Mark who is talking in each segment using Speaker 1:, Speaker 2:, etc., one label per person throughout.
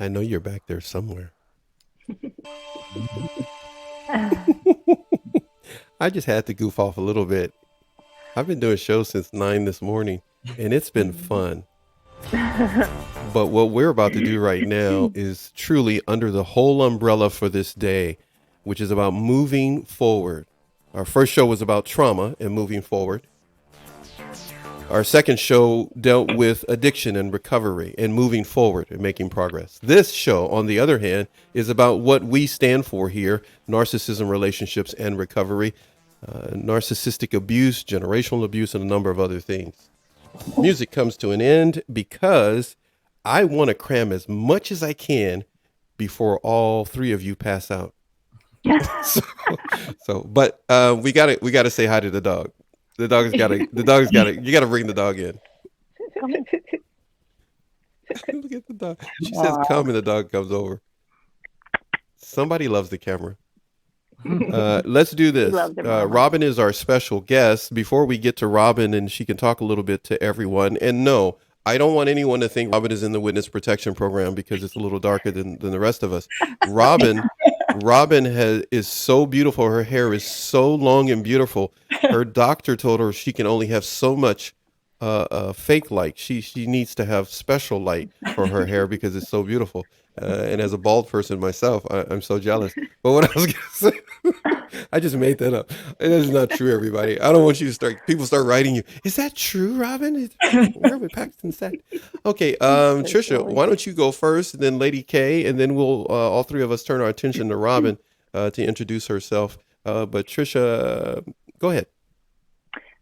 Speaker 1: I know you're back there somewhere. I just had to goof off a little bit. I've been doing shows since 9 this morning, and it's been fun. But what we're about to do right now is truly under the whole umbrella for this day, which is about moving forward. Our first show was about trauma and moving forward. Our second show dealt with addiction and recovery and moving forward and making progress. This show, on the other hand, is about what we stand for here: narcissism, relationships, and recovery, narcissistic abuse, generational abuse, and a number of other things. Music comes to an end because I want to cram as much as I can before all three of you pass out. But we gotta say hi to the dog. You gotta bring the dog in. Look at the dog. She says come and the dog comes over. Somebody loves the camera. Let's do this. Robin is our special guest. Before we get to Robin and she can talk a little bit to everyone, and no, I don't want anyone to think Robin is in the witness protection program because it's a little darker than the rest of us. Robin is so beautiful. Her hair is so long and beautiful. Her doctor told her she can only have so much fake light. She needs to have special light for her hair because it's so beautiful. And as a bald person myself, I'm so jealous. But what I was going to say, I just made that up. It is not true, everybody. I don't want you to people start writing you. Is that true, Robin? Where Paxton said? Okay, Trisha, why don't you go first, and then Lady K, and then we'll all three of us turn our attention to Robin to introduce herself. But Trisha, go ahead.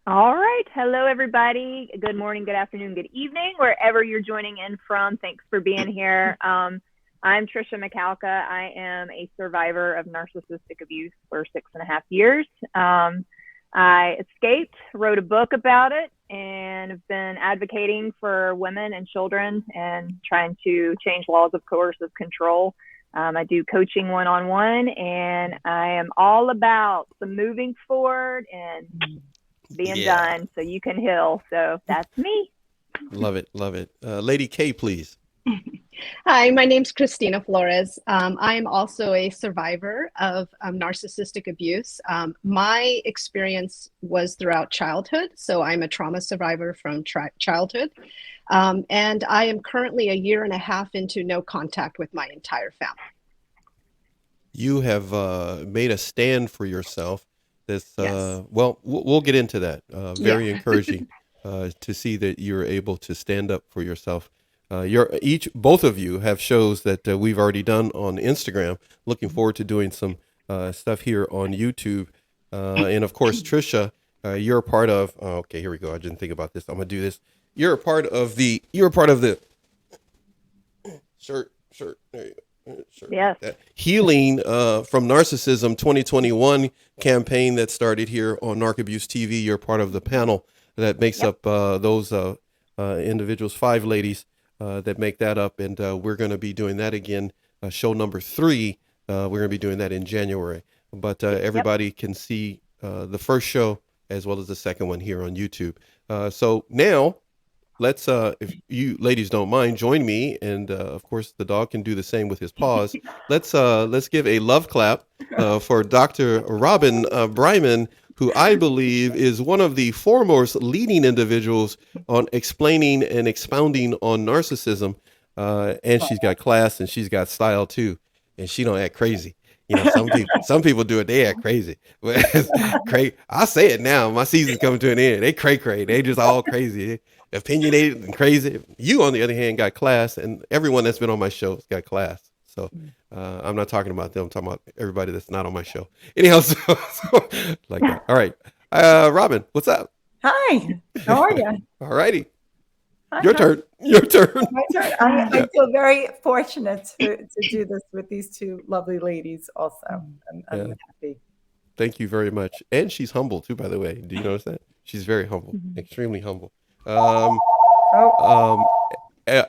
Speaker 2: All right. Hello, everybody. Good morning, good afternoon, good evening, wherever you're joining in from. Thanks for being here. I'm Trisha McAlka. I am a survivor of narcissistic abuse for 6.5 years. I escaped, wrote a book about it, and have been advocating for women and children and trying to change laws of coercive control. I do coaching one-on-one, and I am all about the moving forward and being done so you can heal. So that's me.
Speaker 1: Love it. Lady K, please.
Speaker 3: Hi, my name's Christina Flores. I am also a survivor of narcissistic abuse. My experience was throughout childhood, so I'm a trauma survivor from childhood. And I am currently 1.5 years into no contact with my entire family.
Speaker 1: You have made a stand for yourself. This,
Speaker 3: Yes.
Speaker 1: Well, we'll get into that. Very encouraging to see that you're able to stand up for yourself. Both of you have shows that we've already done on Instagram. Looking forward to doing some stuff here on YouTube. And of course, Trisha, you're a part of. Oh, okay, here we go. I didn't think about this. I'm gonna do this. You're a part of the shirt. There you go. Sure.
Speaker 2: Yes.
Speaker 1: Healing from Narcissism 2021 campaign that started here on Narc Abuse TV. You're part of the panel that makes up those individuals, 5 ladies that make that up. And we're going to be doing that again, show number 3. We're going to be doing that in January. But everybody can see the first show as well as the second one here on YouTube. So now, let's, if you ladies don't mind, join me, and of course the dog can do the same with his paws. Let's give a love clap for Dr. Robin Bryman, who I believe is one of the foremost leading individuals on explaining and expounding on narcissism. And she's got class and she's got style too, and she don't act crazy. You know, some people do it, they act crazy. I'll say it now. My season's coming to an end. They cray. They just all crazy. Opinionated and crazy. You, on the other hand, got class, and everyone that's been on my show has got class. So I'm not talking about them. I'm talking about everybody that's not on my show. Anyhow, so like that. All right. Robin, what's up?
Speaker 4: Hi. How are you?
Speaker 1: All righty. Your turn. My turn.
Speaker 4: I feel very fortunate to do this with these 2 lovely ladies also. I'm happy.
Speaker 1: Thank you very much. And she's humble too, by the way. Do you notice that? She's very humble, extremely humble.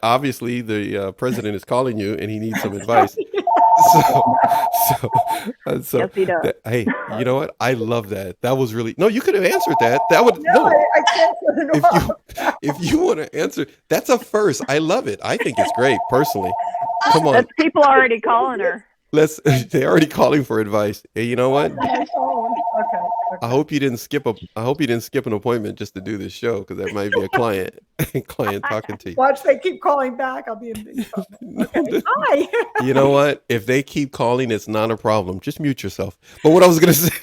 Speaker 1: Obviously the president is calling you and he needs some advice. So
Speaker 2: Yes, he does.
Speaker 1: hey, you know what? I love that. That was really, no, you could have answered that. That would,
Speaker 4: I can't put it off.
Speaker 1: if you want to answer, that's a first. I love it. I think it's great personally. Come on.
Speaker 2: That's people already calling her.
Speaker 1: They're already calling for advice. Hey, you know what?
Speaker 4: Okay.
Speaker 1: I hope you didn't skip an appointment just to do this show, because that might be a client talking to you.
Speaker 4: Watch, they keep calling back. I'll be in big trouble. Okay. Hi.
Speaker 1: You know what? If they keep calling, it's not a problem. Just mute yourself. But what I was gonna say,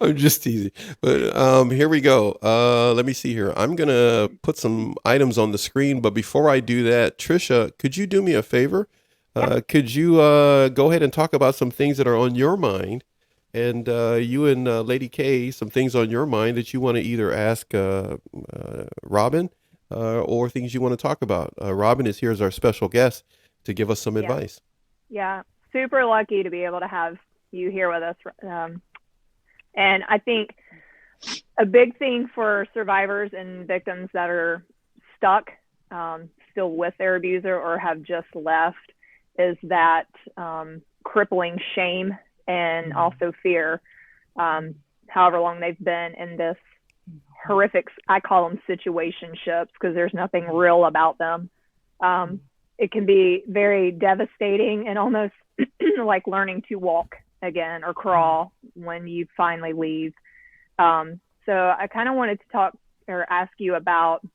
Speaker 1: I'm just teasing. But here we go. Let me see here. I'm gonna put some items on the screen. But before I do that, Trisha, could you do me a favor? Could you go ahead and talk about some things that are on your mind? And you and Lady K, some things on your mind that you want to either ask Robin or things you want to talk about. Robin is here as our special guest to give us some advice.
Speaker 2: Yeah, super lucky to be able to have you here with us. And I think a big thing for survivors and victims that are stuck still with their abuser or have just left is that crippling shame and also fear, however long they've been in this horrific, I call them situationships because there's nothing real about them. It can be very devastating and almost like learning to walk again or crawl when you finally leave. So I kind of wanted to talk or ask you about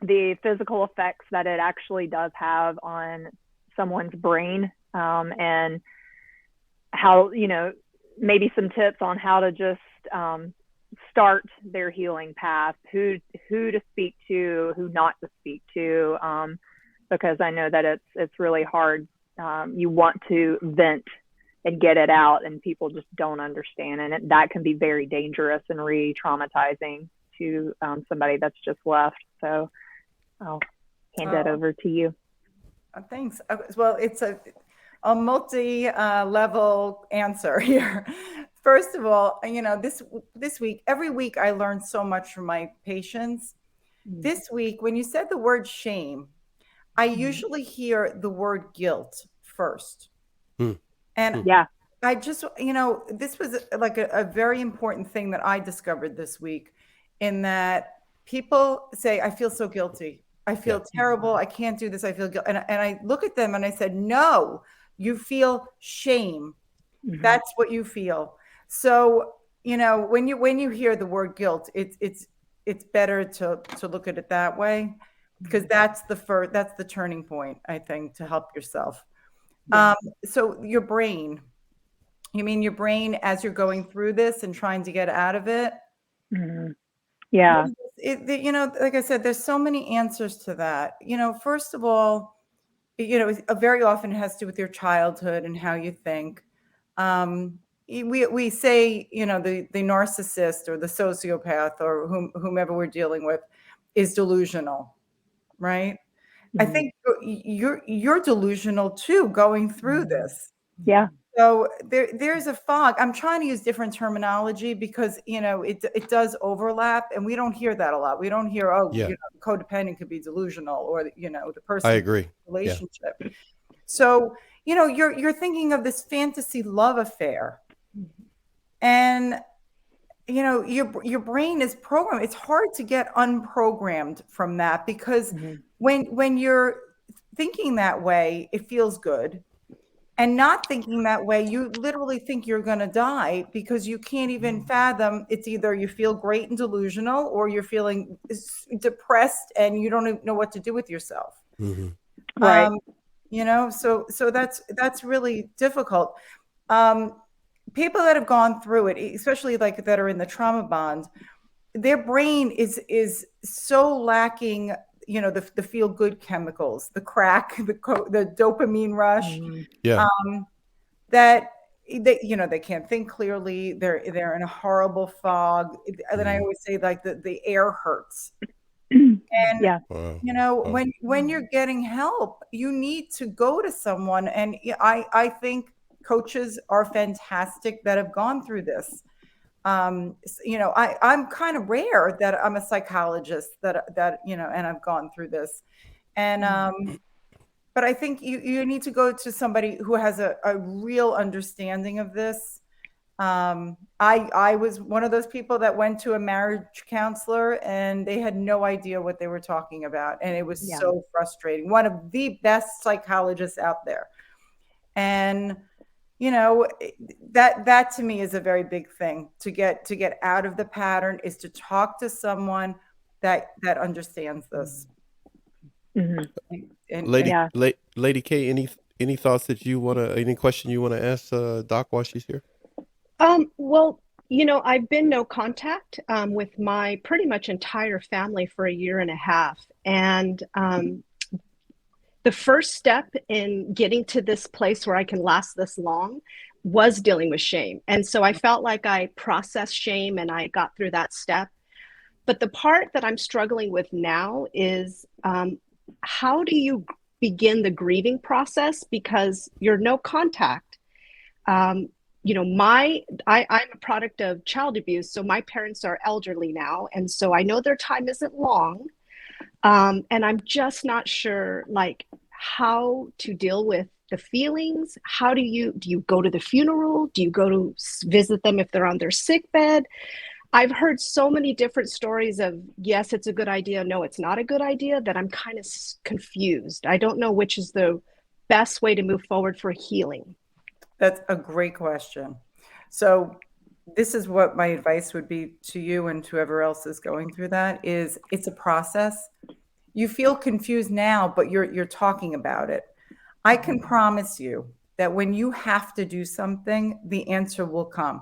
Speaker 2: the physical effects that it actually does have on someone's brain, and how, maybe some tips on how to just start their healing path, who to speak to, who not to speak to, because I know that it's really hard. You want to vent and get it out, and people just don't understand, and that can be very dangerous and re-traumatizing to somebody that's just left. So I'll hand that over to you.
Speaker 4: Thanks. Well, it's a multi-level answer here. First of all, this week, every week I learn so much from my patients. This week, when you said the word shame, I usually hear the word guilt first. And I just, this was like a very important thing that I discovered this week, in that people say, I feel so guilty. I feel terrible. I can't do this. I feel guilty. And I look at them and I said, no, you feel shame. That's what you feel. So, when you hear the word guilt, it's better to look at it that way, because that's the turning point, I think, to help yourself. So your brain, you mean your brain as you're going through this and trying to get out of it?
Speaker 2: Yeah.
Speaker 4: Like I said, there's so many answers to that. First of all, very often it has to do with your childhood and how you think. We say, the narcissist or the sociopath or whomever we're dealing with is delusional, right? I think you're delusional too, going through this.
Speaker 2: Yeah.
Speaker 4: So there's a fog. I'm trying to use different terminology because, it does overlap, and we don't hear that a lot. We don't hear, codependent could be delusional, or, the person.
Speaker 1: I agree.
Speaker 4: Relationship. Yeah. So, you're thinking of this fantasy love affair, and, your brain is programmed. It's hard to get unprogrammed from that, because when you're thinking that way, it feels good. And not thinking that way, you literally think you're going to die, because you can't even fathom. It's either you feel great and delusional, or you're feeling depressed and you don't even know what to do with yourself.
Speaker 2: Right.
Speaker 4: So that's really difficult. People that have gone through it, especially like that are in the trauma bond, their brain is so lacking, the feel good chemicals, the crack, the dopamine rush, that they can't think clearly. They're in a horrible fog. And then I always say, like, the air hurts. And when you're getting help, you need to go to someone. And I think coaches are fantastic that have gone through this. I'm kind of rare that I'm a psychologist that and I've gone through this. And but I think you need to go to somebody who has a real understanding of this, I was one of those people that went to a marriage counselor and they had no idea what they were talking about. And it was so frustrating. One of the best psychologists out there. And, you know, that to me is a very big thing to get out of the pattern, is to talk to someone that understands this.
Speaker 1: Lady K, any thoughts that you want to, any question you want to ask Doc while she's here?
Speaker 3: Well, you know, I've been no contact with my pretty much entire family for a year and a half. And the first step in getting to this place where I can last this long was dealing with shame. And so I felt like I processed shame and I got through that step. But the part that I'm struggling with now is how do you begin the grieving process? Because you're no contact. You know, I'm a product of child abuse. So my parents are elderly now. And so I know their time isn't long. And I'm just not sure, like, how to deal with the feelings. How do you go to the funeral? Do you go to visit them if they're on their sick bed? I've heard so many different stories of, yes, it's a good idea. No, it's not a good idea, that I'm kind of confused. I don't know which is the best way to move forward for healing.
Speaker 4: That's a great question. So this is what my advice would be to you and to whoever else is going through that, is it's a process. You feel confused now, but you're talking about it. I can promise you that when you have to do something, the answer will come.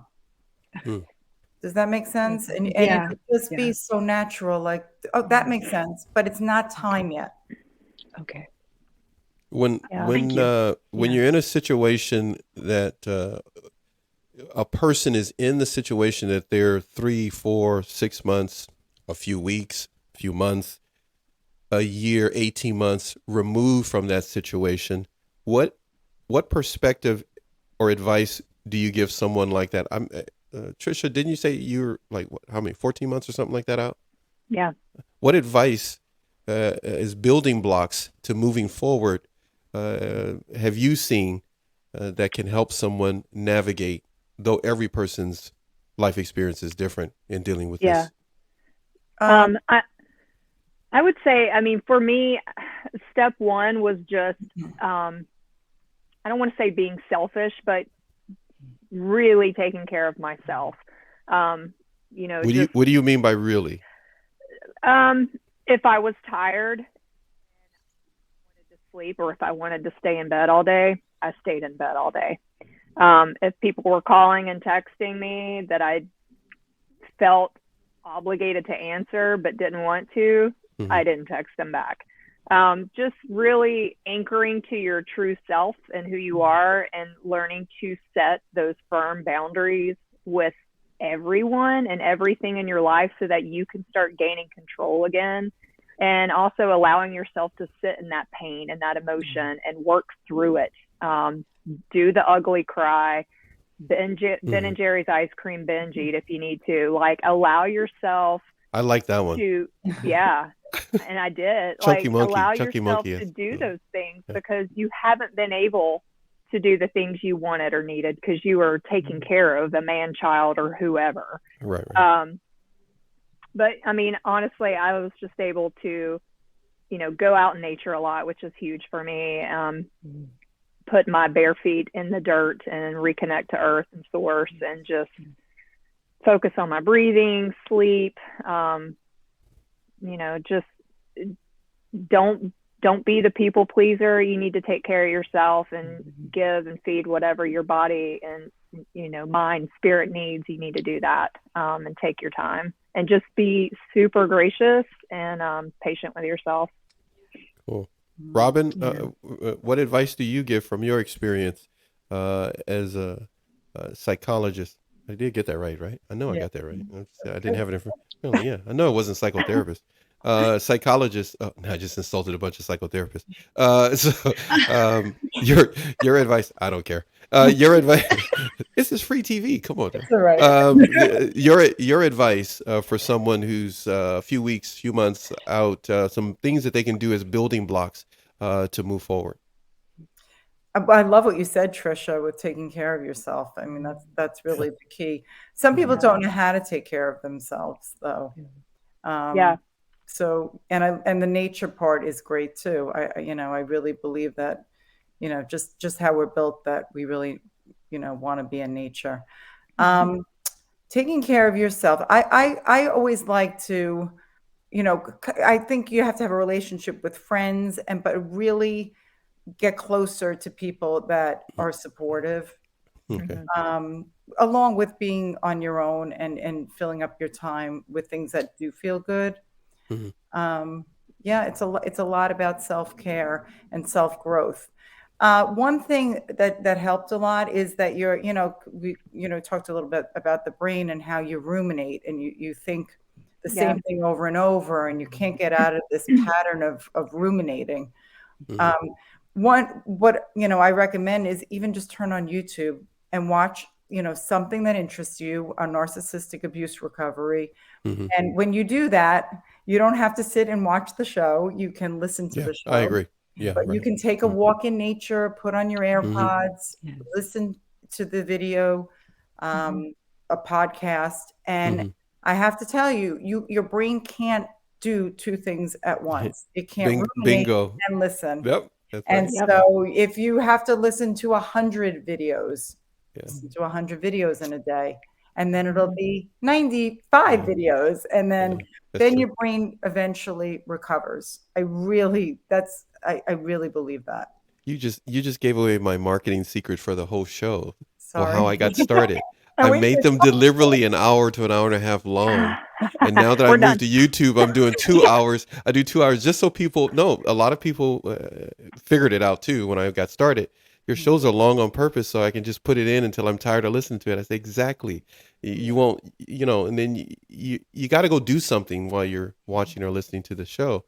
Speaker 4: Does that make sense? And it would just be so natural, like, oh, that makes sense, but it's not time yet.
Speaker 3: Okay.
Speaker 1: When you're in a situation that a person is in the situation that they're 3, 4, 6 months, a few weeks, a few months, a year, 18 months removed from that situation, what perspective or advice do you give someone like that? Trisha, didn't you say you're like, how many, 14 months or something like that out?
Speaker 2: Yeah.
Speaker 1: What advice is building blocks to moving forward have you seen that can help someone navigate, though every person's life experience is different in dealing with this?
Speaker 2: I would say, I mean, for me, step one was just, I don't want to say being selfish, but really taking care of myself. You know,
Speaker 1: what do you mean by really?
Speaker 2: If I was tired and wanted to sleep, or if I wanted to stay in bed all day, I stayed in bed all day. If people were calling and texting me that I felt obligated to answer but didn't want to, I didn't text them back. Just really anchoring to your true self and who you are, and learning to set those firm boundaries with everyone and everything in your life so that you can start gaining control again. And also allowing yourself to sit in that pain and that emotion and work through it. Do the ugly cry, Ben and Jerry's ice cream binge eat if you need to. Like, allow yourself.
Speaker 1: I like that one.
Speaker 2: And I did.
Speaker 1: Chunky monkey,
Speaker 2: allow
Speaker 1: Chunky
Speaker 2: yourself
Speaker 1: monkey,
Speaker 2: to do those things because you haven't been able to do the things you wanted or needed because you were taking care of a man, child, or whoever.
Speaker 1: Right.
Speaker 2: But I mean, honestly, I was just able to, you know, go out in nature a lot, which is huge for me. Put my bare feet in the dirt and reconnect to earth and source, and just focus on my breathing, sleep. You know, just don't be the people pleaser. You need to take care of yourself and give and feed whatever your body and, you know, mind, spirit needs. You need to do that, and take your time and just be super gracious and patient with yourself.
Speaker 1: Cool. Robin, what advice do you give from your experience as a psychologist? I did get that right? I know I got that right. I didn't have it in front. Oh, yeah, I know it wasn't psychotherapist. Psychologist. Oh, no, I just insulted a bunch of psychotherapists. Your advice. I don't care. Your advice. This is free TV. Come on.
Speaker 4: That's all right.
Speaker 1: Your advice for someone who's a few weeks, few months out. Some things that they can do as building blocks to move forward.
Speaker 4: I love what you said, Trisha, with taking care of yourself. I mean, that's really the key. Some people don't know how to take care of themselves, though.
Speaker 2: Yeah.
Speaker 4: So, and the nature part is great too. I really believe that, just how we're built, that we really, want to be in nature. Taking care of yourself. I always like to, I think you have to have a relationship with friends, but really get closer to people that are supportive,
Speaker 1: Okay.
Speaker 4: along with being on your own and filling up your time with things that do feel good. Yeah, it's a lot about self-care and self-growth. One thing that helped a lot is that we talked a little bit about the brain and how you ruminate and you think the same thing over and over, and you can't get out of this pattern of ruminating. What I recommend is even just turn on YouTube and watch something that interests you on narcissistic abuse recovery. And when you do that, you don't have to sit and watch the show. You can listen to the show.
Speaker 1: I agree. Yeah,
Speaker 4: But you can take a walk in nature, put on your AirPods, listen to the video, a podcast. And I have to tell you, your brain can't do two things at once. It can't ruminate
Speaker 1: bingo
Speaker 4: and listen.
Speaker 1: Yep. That's
Speaker 4: And
Speaker 1: right.
Speaker 4: so if you have to listen to 100 videos, listen to 100 videos in a day, and then it'll be 95 videos, and then your brain eventually recovers. I really believe that.
Speaker 1: You just gave away my marketing secret for the whole show.
Speaker 4: Sorry.
Speaker 1: Well, how I got started.
Speaker 4: And
Speaker 1: I
Speaker 4: we
Speaker 1: made
Speaker 4: just
Speaker 1: them deliberately an hour to an hour and a half long. And now that I
Speaker 2: We're
Speaker 1: moved
Speaker 2: done.
Speaker 1: to YouTube, I'm doing 2 hours. I do 2 hours just so people know. A lot of people figured it out too when I got started. Your shows are long on purpose, so I can just put it in until I'm tired of listening to it. I say, exactly. You won't, and then you got to go do something while you're watching or listening to the show,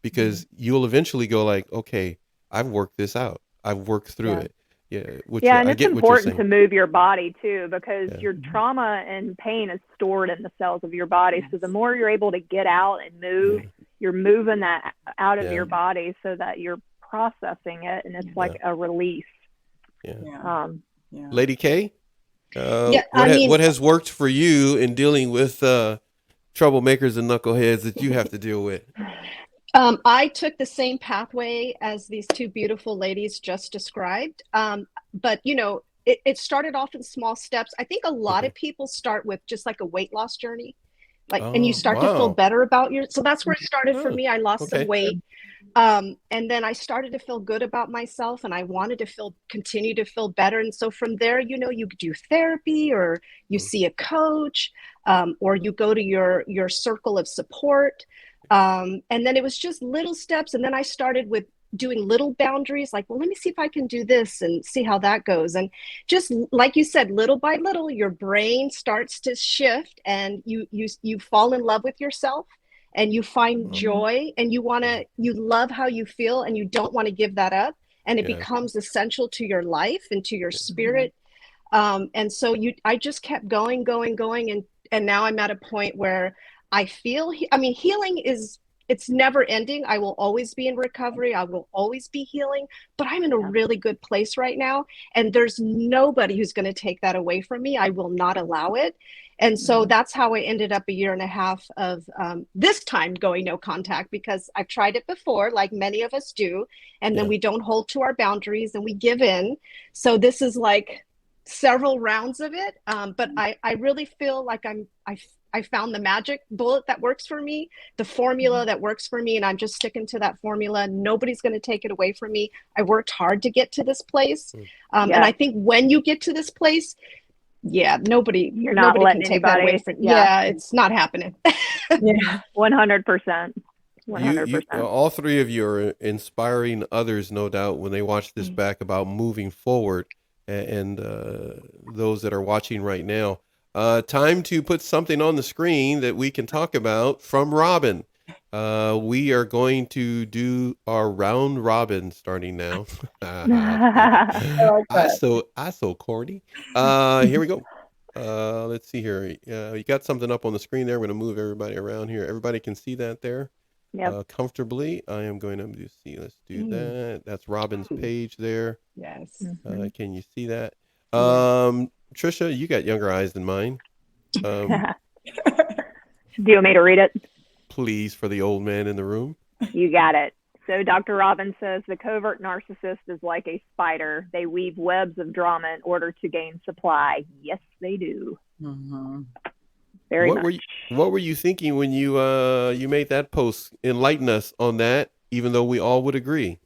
Speaker 1: because you'll eventually go like, okay, I've worked this out. I've worked through it. Yeah.
Speaker 2: And it's important to move your body too, because your trauma and pain is stored in the cells of your body. So the more you're able to get out and move, you're moving that out of your body so that you're processing it, and it's like a release.
Speaker 1: Lady K, what has worked for you in dealing with troublemakers and knuckleheads that you have to deal with?
Speaker 3: I took the same pathway as these two beautiful ladies just described. But, it started off in small steps. I think a lot of people start with just like a weight loss journey, and you start to feel better about so that's where it started for me. I lost some weight. And then I started to feel good about myself, and I wanted to continue to feel better. And so from there, you do therapy, or you see a coach, or you go to your circle of support. And then it was just little steps. And then I started with doing little boundaries, like, well, let me see if I can do this and see how that goes. And just like you said, little by little, your brain starts to shift, and you fall in love with yourself, and you find joy, and you love how you feel, and you don't want to give that up. And it becomes essential to your life and to your spirit. And so I just kept going. And now I'm at a point where I feel, healing it's never ending. I will always be in recovery. I will always be healing, but I'm in a really good place right now. And there's nobody who's going to take that away from me. I will not allow it. And so that's how I ended up 1.5 years of this time going no contact, because I've tried it before, like many of us do. And then we don't hold to our boundaries and we give in. So this is like several rounds of it. But I really feel like I found the magic bullet that works for me, the formula that works for me, and I'm just sticking to that formula. Nobody's going to take it away from me. I worked hard to get to this place. And I think when you get to this place, nobody can take that away from you. It's not happening.
Speaker 2: 100%. 100%.
Speaker 1: All three of you are inspiring others, no doubt, when they watch this back, about moving forward, and those that are watching right now. Time to put something on the screen that we can talk about from Robin. We are going to do our round robin starting now. I so corny. Here we go. Let's see here. You got something up on the screen there. We're going to move everybody around here. Everybody can see that there.
Speaker 2: Yep.
Speaker 1: comfortably. I am going to see. Let's do that. That's Robin's page there.
Speaker 3: Yes.
Speaker 1: Can you see that?
Speaker 3: Yeah.
Speaker 1: Trisha, you got younger eyes than mine.
Speaker 2: Do you want me to read it?
Speaker 1: Please, for the old man in the room.
Speaker 2: You got it. So Dr. Robbins says the covert narcissist is like a spider. They weave webs of drama in order to gain supply. Yes, they do. Very much.
Speaker 1: What were you thinking when you made that post? Enlighten us on that, even though we all would agree.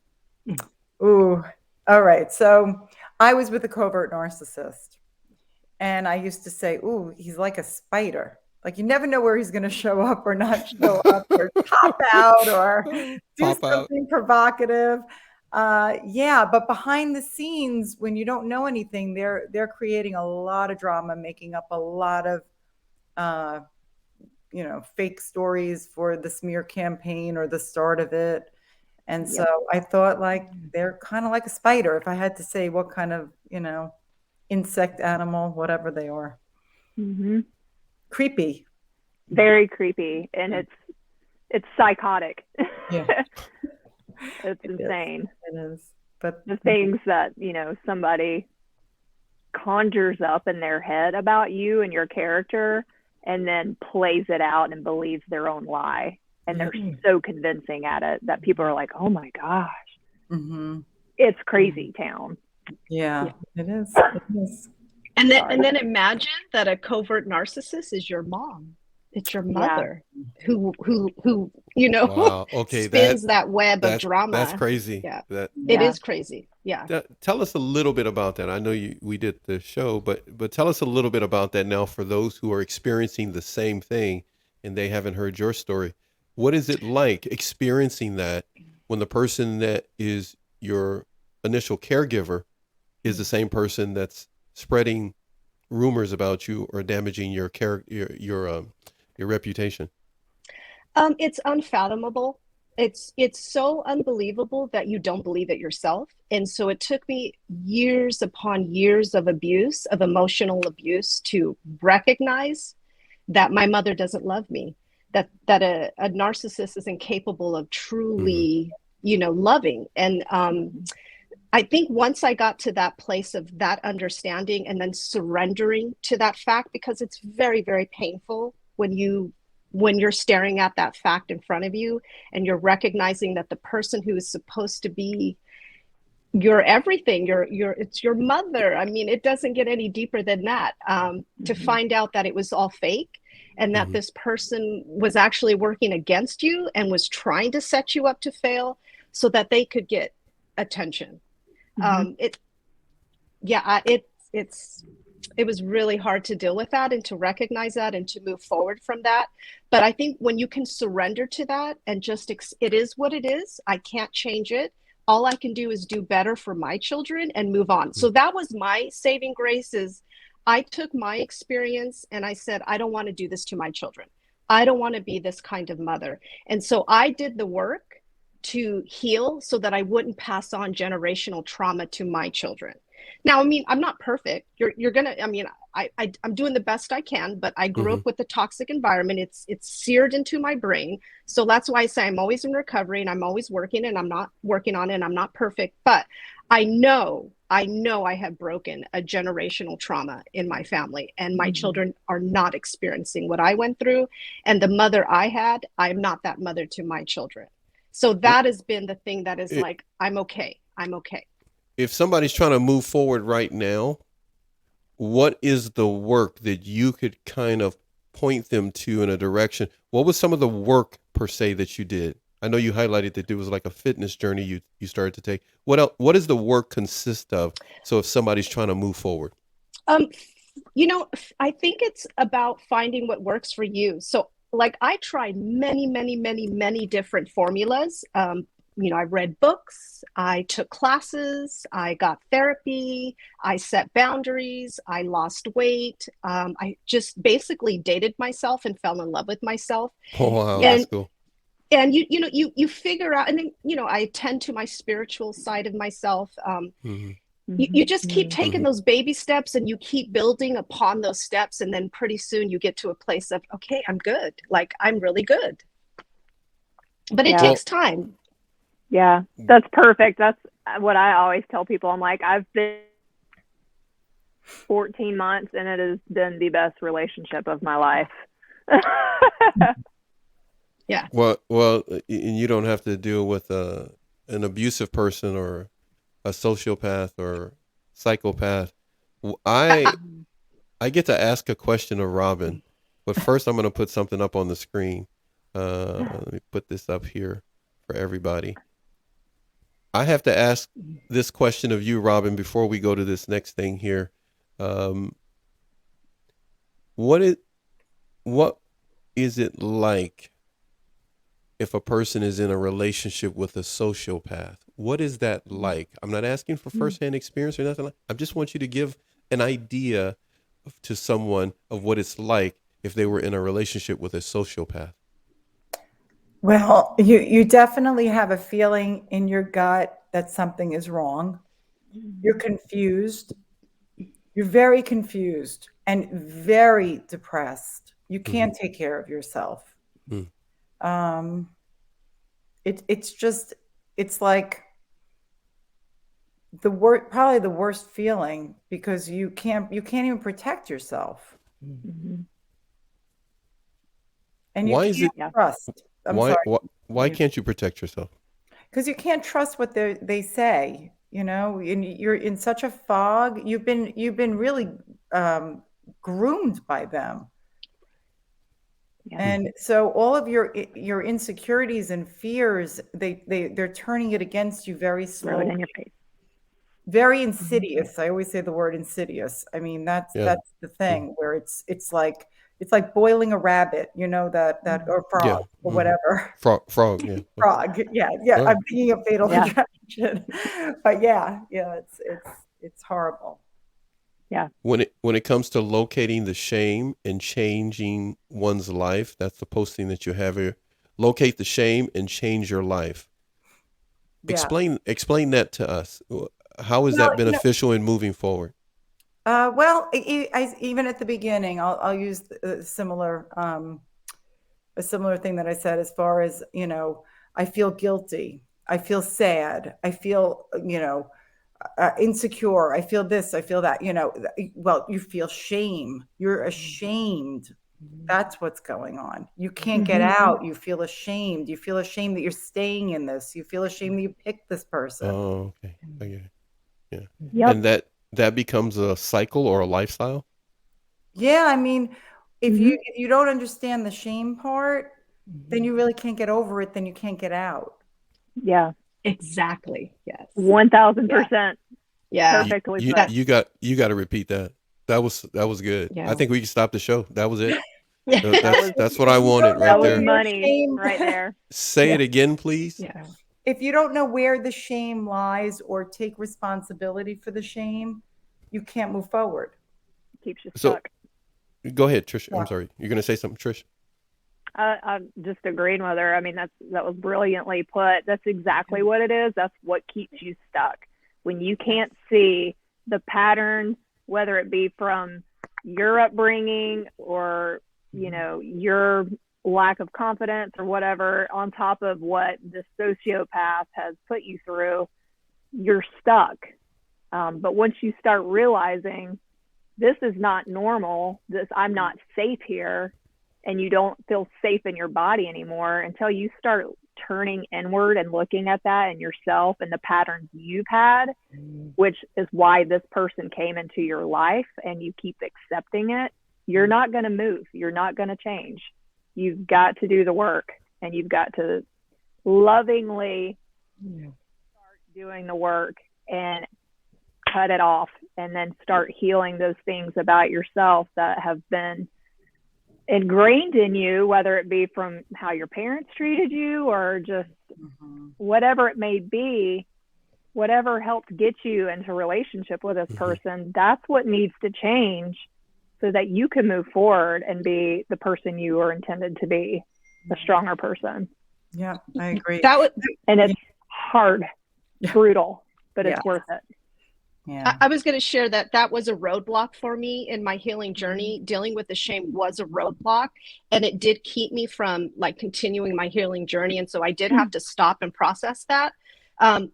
Speaker 4: Ooh, all right. So I was with a covert narcissist, and I used to say, "Ooh, he's like a spider. Like you never know where he's going to show up or not show up, or pop out, or do something provocative." Yeah, but behind the scenes, when you don't know anything, they're creating a lot of drama, making up a lot of fake stories for the smear campaign or the start of it. And so I thought, like, they're kind of like a spider, if I had to say what kind of, insect, animal, whatever they are. Creepy.
Speaker 2: Very creepy. And it's psychotic.
Speaker 4: Yeah.
Speaker 2: It's insane.
Speaker 4: It is. But
Speaker 2: the things that, somebody conjures up in their head about you and your character and then plays it out and believes their own lie. And they're so convincing at it that people are like, oh my gosh, it's crazy town.
Speaker 4: Yeah, it is. It is.
Speaker 3: And then imagine that a covert narcissist is your mom. It's your mother who
Speaker 1: wow. Okay,
Speaker 3: spins that web of drama.
Speaker 1: That's crazy.
Speaker 3: Yeah, it is crazy. Yeah.
Speaker 1: Tell us a little bit about that. I know we did the show, but tell us a little bit about that now for those who are experiencing the same thing and they haven't heard your story. What is it like experiencing that when the person that is your initial caregiver is the same person that's spreading rumors about you or damaging your your reputation?
Speaker 3: It's unfathomable. It's so unbelievable that you don't believe it yourself. And so it took me years upon years of abuse, of emotional abuse, to recognize that my mother doesn't love me, that a narcissist is incapable of truly, loving. And I think once I got to that place of that understanding and then surrendering to that fact, because it's very, very painful when you're staring at that fact in front of you and you're recognizing that the person who is supposed to be your everything, it's your mother. I mean, it doesn't get any deeper than that. To find out that it was all fake and that this person was actually working against you and was trying to set you up to fail so that they could get attention. It was really hard to deal with that and to recognize that and to move forward from that. But I think when you can surrender to that and just, it is what it is. I can't change it. All I can do is do better for my children and move on. So that was my saving grace. Is I took my experience and I said, I don't want to do this to my children. I don't want to be this kind of mother. And so I did the work to heal so that I wouldn't pass on generational trauma to my children. Now, I mean, I'm not perfect. I'm doing the best I can, but I grew up with a toxic environment. It's seared into my brain. So that's why I say I'm always in recovery and I'm always working and I'm not working on it and I'm not perfect. But I know I have broken a generational trauma in my family and my children are not experiencing what I went through. And the mother I had, I'm not that mother to my children. So that has been the thing that is like, I'm okay. I'm okay.
Speaker 1: If somebody's trying to move forward right now, what is the work that you could kind of point them to in a direction? What was some of the work per se that you did? I know you highlighted that there was like a fitness journey you started to take. What else? What does the work consist of? So if somebody's trying to move forward? I
Speaker 3: think it's about finding what works for you. So like I tried many different formulas. I read books, I took classes, I got therapy, I set boundaries, I lost weight. I just basically dated myself and fell in love with myself.
Speaker 1: Oh, wow, that's cool.
Speaker 3: And you figure out, and then, I attend to my spiritual side of myself. You just keep taking those baby steps and you keep building upon those steps. And then pretty soon you get to a place of, okay, I'm good. Like, I'm really good. But it
Speaker 2: Yeah.
Speaker 3: takes time.
Speaker 2: Yeah, that's perfect. That's what I always tell people. I'm like, I've been 14 months and it has been the best relationship of my life.
Speaker 3: Yeah.
Speaker 1: Well, you don't have to deal with an abusive person or a sociopath or psychopath. I get to ask a question of Robin, but first I'm going to put something up on the screen. Let me put this up here for everybody. I have to ask this question of you, Robin, before we go to this next thing here. What is it like if a person is in a relationship with a sociopath? What is that like? I'm not asking for firsthand experience or nothing. I just want you to give an idea to someone of what it's like if they were in a relationship with a sociopath.
Speaker 4: Well, you definitely have a feeling in your gut that something is wrong. You're confused. You're very confused and very depressed. You can't take care of yourself. It's like probably the worst feeling, because you can't even protect yourself. And
Speaker 1: Why
Speaker 4: you
Speaker 1: is
Speaker 4: can't trust.
Speaker 1: Why can't you protect yourself?
Speaker 4: Because you can't trust what they say, and you're in such a fog. You've been really groomed by them.
Speaker 2: Yeah.
Speaker 4: And so all of your insecurities and fears, they're turning it against you very
Speaker 2: Throw it
Speaker 4: slowly.
Speaker 2: in your face.
Speaker 4: Very insidious. I always say the word insidious. I mean, that's the thing, where it's like boiling a rabbit, that or frog or whatever.
Speaker 1: Frog, yeah.
Speaker 4: Frog. Yeah.
Speaker 1: Right.
Speaker 4: I'm thinking of Fatal Attraction. But it's horrible.
Speaker 2: Yeah.
Speaker 1: When it comes to locating the shame and changing one's life, that's the posting that you have here. Locate the shame and change your life.
Speaker 4: Yeah.
Speaker 1: Explain that to us. How is that beneficial in moving forward?
Speaker 4: Well, even at the beginning, I'll use a similar thing that I said, as far as, I feel guilty. I feel sad. I feel, insecure. I feel this, I feel that, well, you feel shame. You're ashamed. That's what's going on. You can't get out. You feel ashamed. You feel ashamed that you're staying in this. You feel ashamed that you picked this person.
Speaker 1: Oh, okay. I get it. Yeah.
Speaker 2: Yep.
Speaker 1: And that becomes a cycle or a lifestyle?
Speaker 4: Yeah, I mean, if you don't understand the shame part, then you really can't get over it. Then you can't get out.
Speaker 2: Yeah.
Speaker 3: Exactly. Yes.
Speaker 2: 1000%.
Speaker 3: Yeah.
Speaker 2: Perfectly
Speaker 1: You
Speaker 2: put.
Speaker 1: got to repeat that. That was good.
Speaker 3: Yeah.
Speaker 1: I think we can stop the show. That was it.
Speaker 3: Yeah.
Speaker 1: That's what I wanted right
Speaker 2: That was
Speaker 1: there.
Speaker 2: money right there.
Speaker 1: Say it again, please.
Speaker 3: Yeah.
Speaker 4: If you don't know where the shame lies or take responsibility for the shame, you can't move forward.
Speaker 2: Keeps you
Speaker 1: So
Speaker 2: stuck.
Speaker 1: go ahead, Trish.
Speaker 4: Yeah.
Speaker 1: I'm sorry. You're going to say something, Trish?
Speaker 2: I'm just agreeing with her. I mean, that was brilliantly put. That's exactly what it is. That's what keeps you stuck. When you can't see the patterns, whether it be from your upbringing or, your lack of confidence or whatever, on top of what the sociopath has put you through, you're stuck. But once you start realizing this is not normal, I'm not safe here, and you don't feel safe in your body anymore, until you start turning inward and looking at that in yourself and the patterns you've had, which is why this person came into your life, and you keep accepting it, you're not going to move. You're not going to change. You've got to do the work, and you've got to lovingly start doing the work and cut it off, and then start healing those things about yourself that have been ingrained in you, whether it be from how your parents treated you or just whatever it may be, whatever helped get you into relationship with this person, that's what needs to change so that you can move forward and be the person you were intended to be, a stronger person.
Speaker 4: Yeah, I agree.
Speaker 2: And it's hard, brutal, but it's worth it.
Speaker 4: Yeah.
Speaker 3: I was going to share that that was a roadblock for me in my healing journey. Dealing with the shame was a roadblock, and it did keep me from like continuing my healing journey. And so I did have to stop and process that.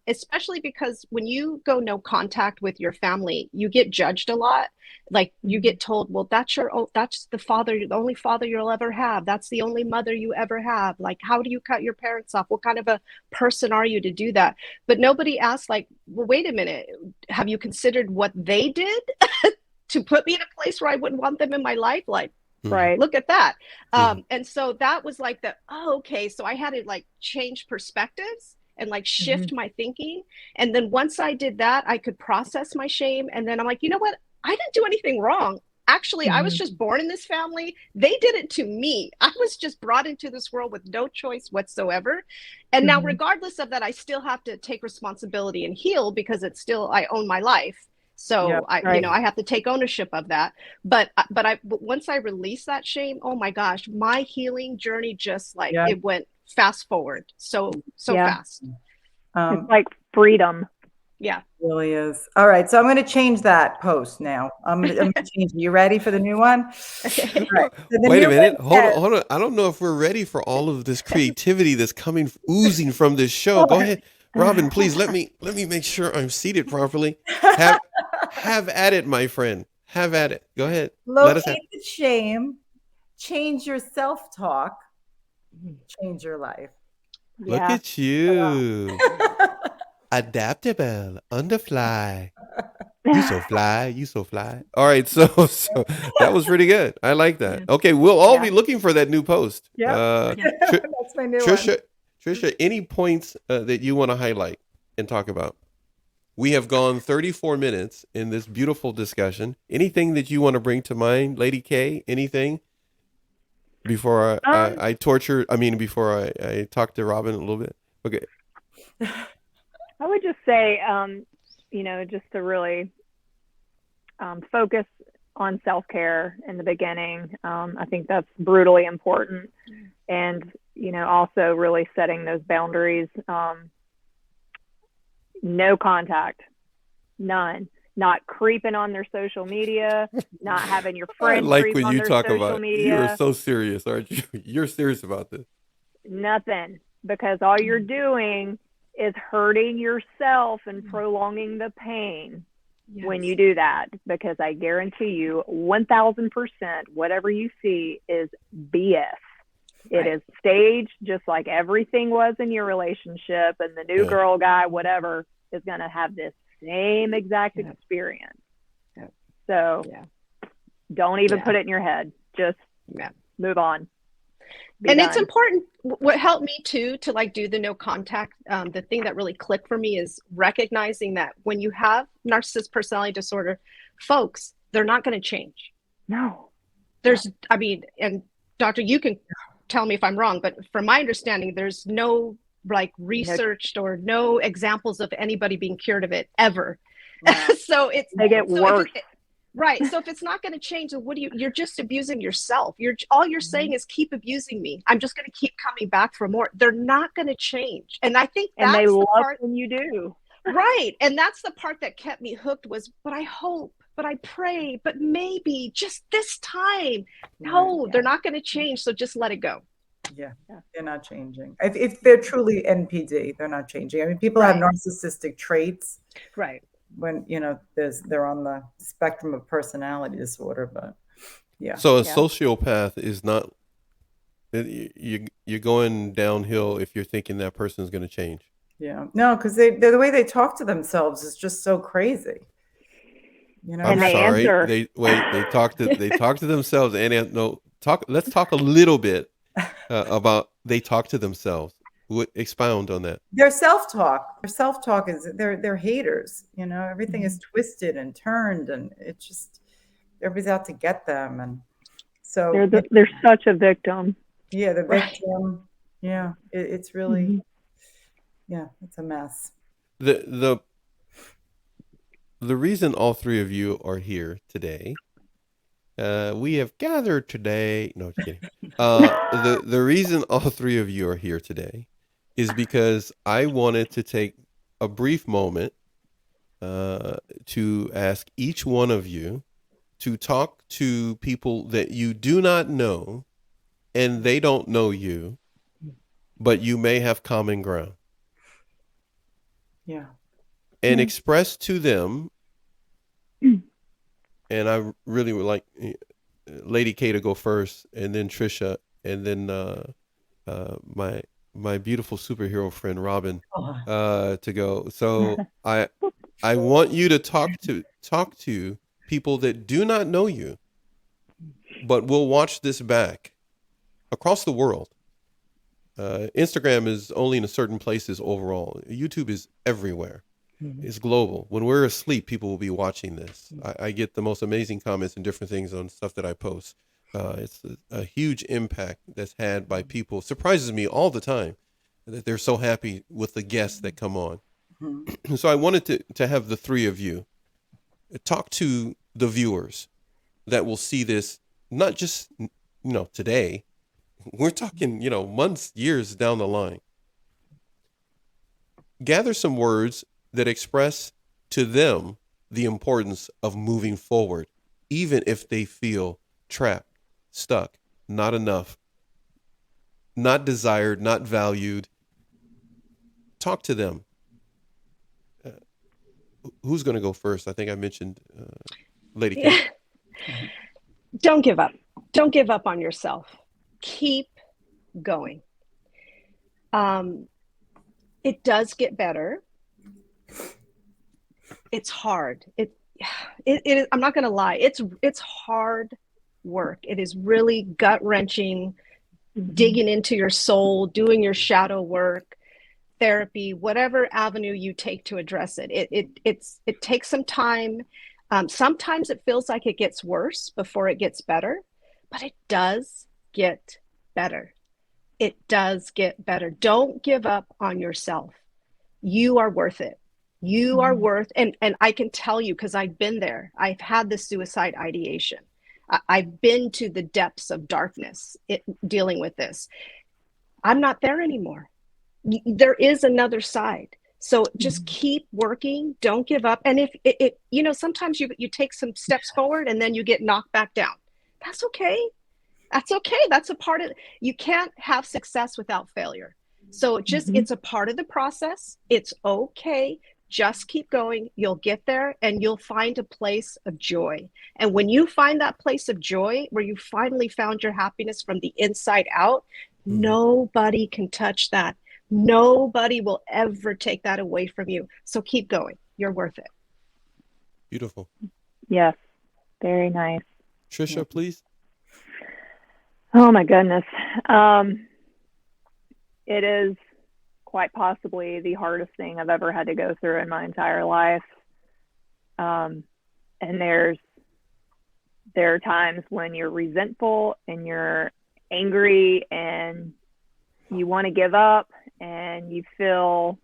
Speaker 3: Especially because when you go no contact with your family, you get judged a lot. Like you get told, well, that's that's the only father you'll ever have. That's the only mother you ever have. Like, how do you cut your parents off? What kind of a person are you to do that? But nobody asks, like, well, wait a minute, have you considered what they did to put me in a place where I wouldn't want them in my life? Like,
Speaker 2: Right.
Speaker 3: look at that. And so that was like okay, so I had to like change perspectives and like shift my thinking. And then once I did that, I could process my shame. And then I'm like, you know what? I didn't do anything wrong. Actually, I was just born in this family. They did it to me. I was just brought into this world with no choice whatsoever. And now, regardless of that, I still have to take responsibility and heal because it's still, I own my life. So I have to take ownership of that. But once I release that shame, oh my gosh, my healing journey just like it went fast forward so fast.
Speaker 2: It's like freedom.
Speaker 3: Yeah,
Speaker 4: it really is. All right, so I'm going to change that post now. I'm going to change it. You ready for the new one? Right. So
Speaker 1: wait a minute. Hold on. I don't know if we're ready for all of this creativity that's oozing from this show. Go ahead, Robin. Please let me make sure I'm seated properly. Have at it, my friend. Have at it. Go ahead.
Speaker 4: Locate the shame. Change your self-talk. Change your life.
Speaker 1: Look at you. Adaptable, on the fly. You so fly. You so fly. All right. So that was pretty good. I like that. Okay. We'll all be looking for that new post.
Speaker 4: Yeah. That's my new one.
Speaker 1: Trisha, any points that you want to highlight and talk about? We have gone 34 minutes in this beautiful discussion. Anything that you want to bring to mind, Lady K? Anything before I talk to Robin a little bit? Okay.
Speaker 2: I would just say, just to really focus on self-care in the beginning. I think that's brutally important. And, also really setting those boundaries. No contact, none. Not creeping on their social media, not having your friends creep on their social media.
Speaker 1: You are so serious, aren't you? You're serious about this.
Speaker 2: Nothing, because all you're doing is hurting yourself and prolonging the pain when you do that. Because I guarantee you, 1000%, whatever you see is BS. It is staged, just like everything was in your relationship, and the new girl, guy, whatever, is going to have this same exact experience. So don't even put it in your head. Just move on.
Speaker 3: It's important. What helped me too to like do the no contact, the thing that really clicked for me is recognizing that when you have narcissistic personality disorder, folks, they're not going to change.
Speaker 2: No.
Speaker 3: And Doctor, you can tell me if I'm wrong, but from my understanding, there's no like researched or no examples of anybody being cured of it ever. So
Speaker 2: they get worse.
Speaker 3: Right. So if it's not going to change, then you're just abusing yourself. All you're saying is keep abusing me. I'm just going to keep coming back for more. They're not going to change. And I think that's
Speaker 2: they love
Speaker 3: part
Speaker 2: when you do.
Speaker 3: Right. And that's the part that kept me hooked but I hope, but I pray, but maybe just this time. No, they're not going to change. So just let it go.
Speaker 4: Yeah, they're not changing. If they're truly NPD, they're not changing. I mean, people have narcissistic traits.
Speaker 3: Right.
Speaker 4: When, they're on the spectrum of personality disorder, but
Speaker 1: So a sociopath is not, you're going downhill if you're thinking that person is going to change.
Speaker 4: Yeah. No, because the way they talk to themselves is just so crazy.
Speaker 1: I'm sorry. They talk to themselves let's talk a little bit about they talk to themselves. Expound on that.
Speaker 4: Their self-talk is they're haters. Everything is twisted and turned, and it's just everybody's out to get them, and so
Speaker 2: they're such a victim.
Speaker 4: Yeah, the victim. Yeah, it's really it's a mess.
Speaker 1: The reason all three of you are here today. We have gathered today. No, just kidding. The reason all three of you are here today is because I wanted to take a brief moment to ask each one of you to talk to people that you do not know and they don't know you, but you may have common ground.
Speaker 4: Yeah.
Speaker 1: And express to them, and I really would like Lady K to go first, and then Trisha, and then my beautiful superhero friend Robin to go. So I want you to talk to people that do not know you, but will watch this back across the world. Instagram is only in certain places overall. YouTube is everywhere. It's global. When we're asleep, people will be watching this. I get the most amazing comments and different things on stuff that I post. It's a huge impact that's had by people. Surprises me all the time that they're so happy with the guests that come on. So I wanted to have the three of you talk to the viewers that will see this, not just, today. We're talking, months, years down the line. Gather some words that express to them the importance of moving forward, even if they feel trapped, stuck, not enough, not desired, not valued. Talk to them. Who's going to go first? I think I mentioned Lady K.
Speaker 3: Don't give up. Don't give up on yourself. Keep going. It does get better. It's hard. It is, I'm not going to lie. It's hard work. It is really gut wrenching, digging into your soul, doing your shadow work, therapy, whatever avenue you take to address it. It takes some time. Sometimes it feels like it gets worse before it gets better, but it does get better. It does get better. Don't give up on yourself. You are worth it. You are worth, and I can tell you, because I've been there. I've had the suicide ideation. I've been to the depths of darkness dealing with this. I'm not there anymore. There is another side. So just keep working. Don't give up. And if sometimes you take some steps forward and then you get knocked back down. That's okay. That's okay. That's a part of it. You can't have success without failure. So it's a part of the process. It's okay. Just keep going. You'll get there and you'll find a place of joy. And when you find that place of joy where you finally found your happiness from the inside out, nobody can touch that. Nobody will ever take that away from you. So keep going. You're worth it.
Speaker 1: Beautiful.
Speaker 2: Yes. Very nice.
Speaker 1: Trisha, please.
Speaker 2: Oh my goodness. It is quite possibly the hardest thing I've ever had to go through in my entire life. And there are times when you're resentful and you're angry and you want to give up and you feel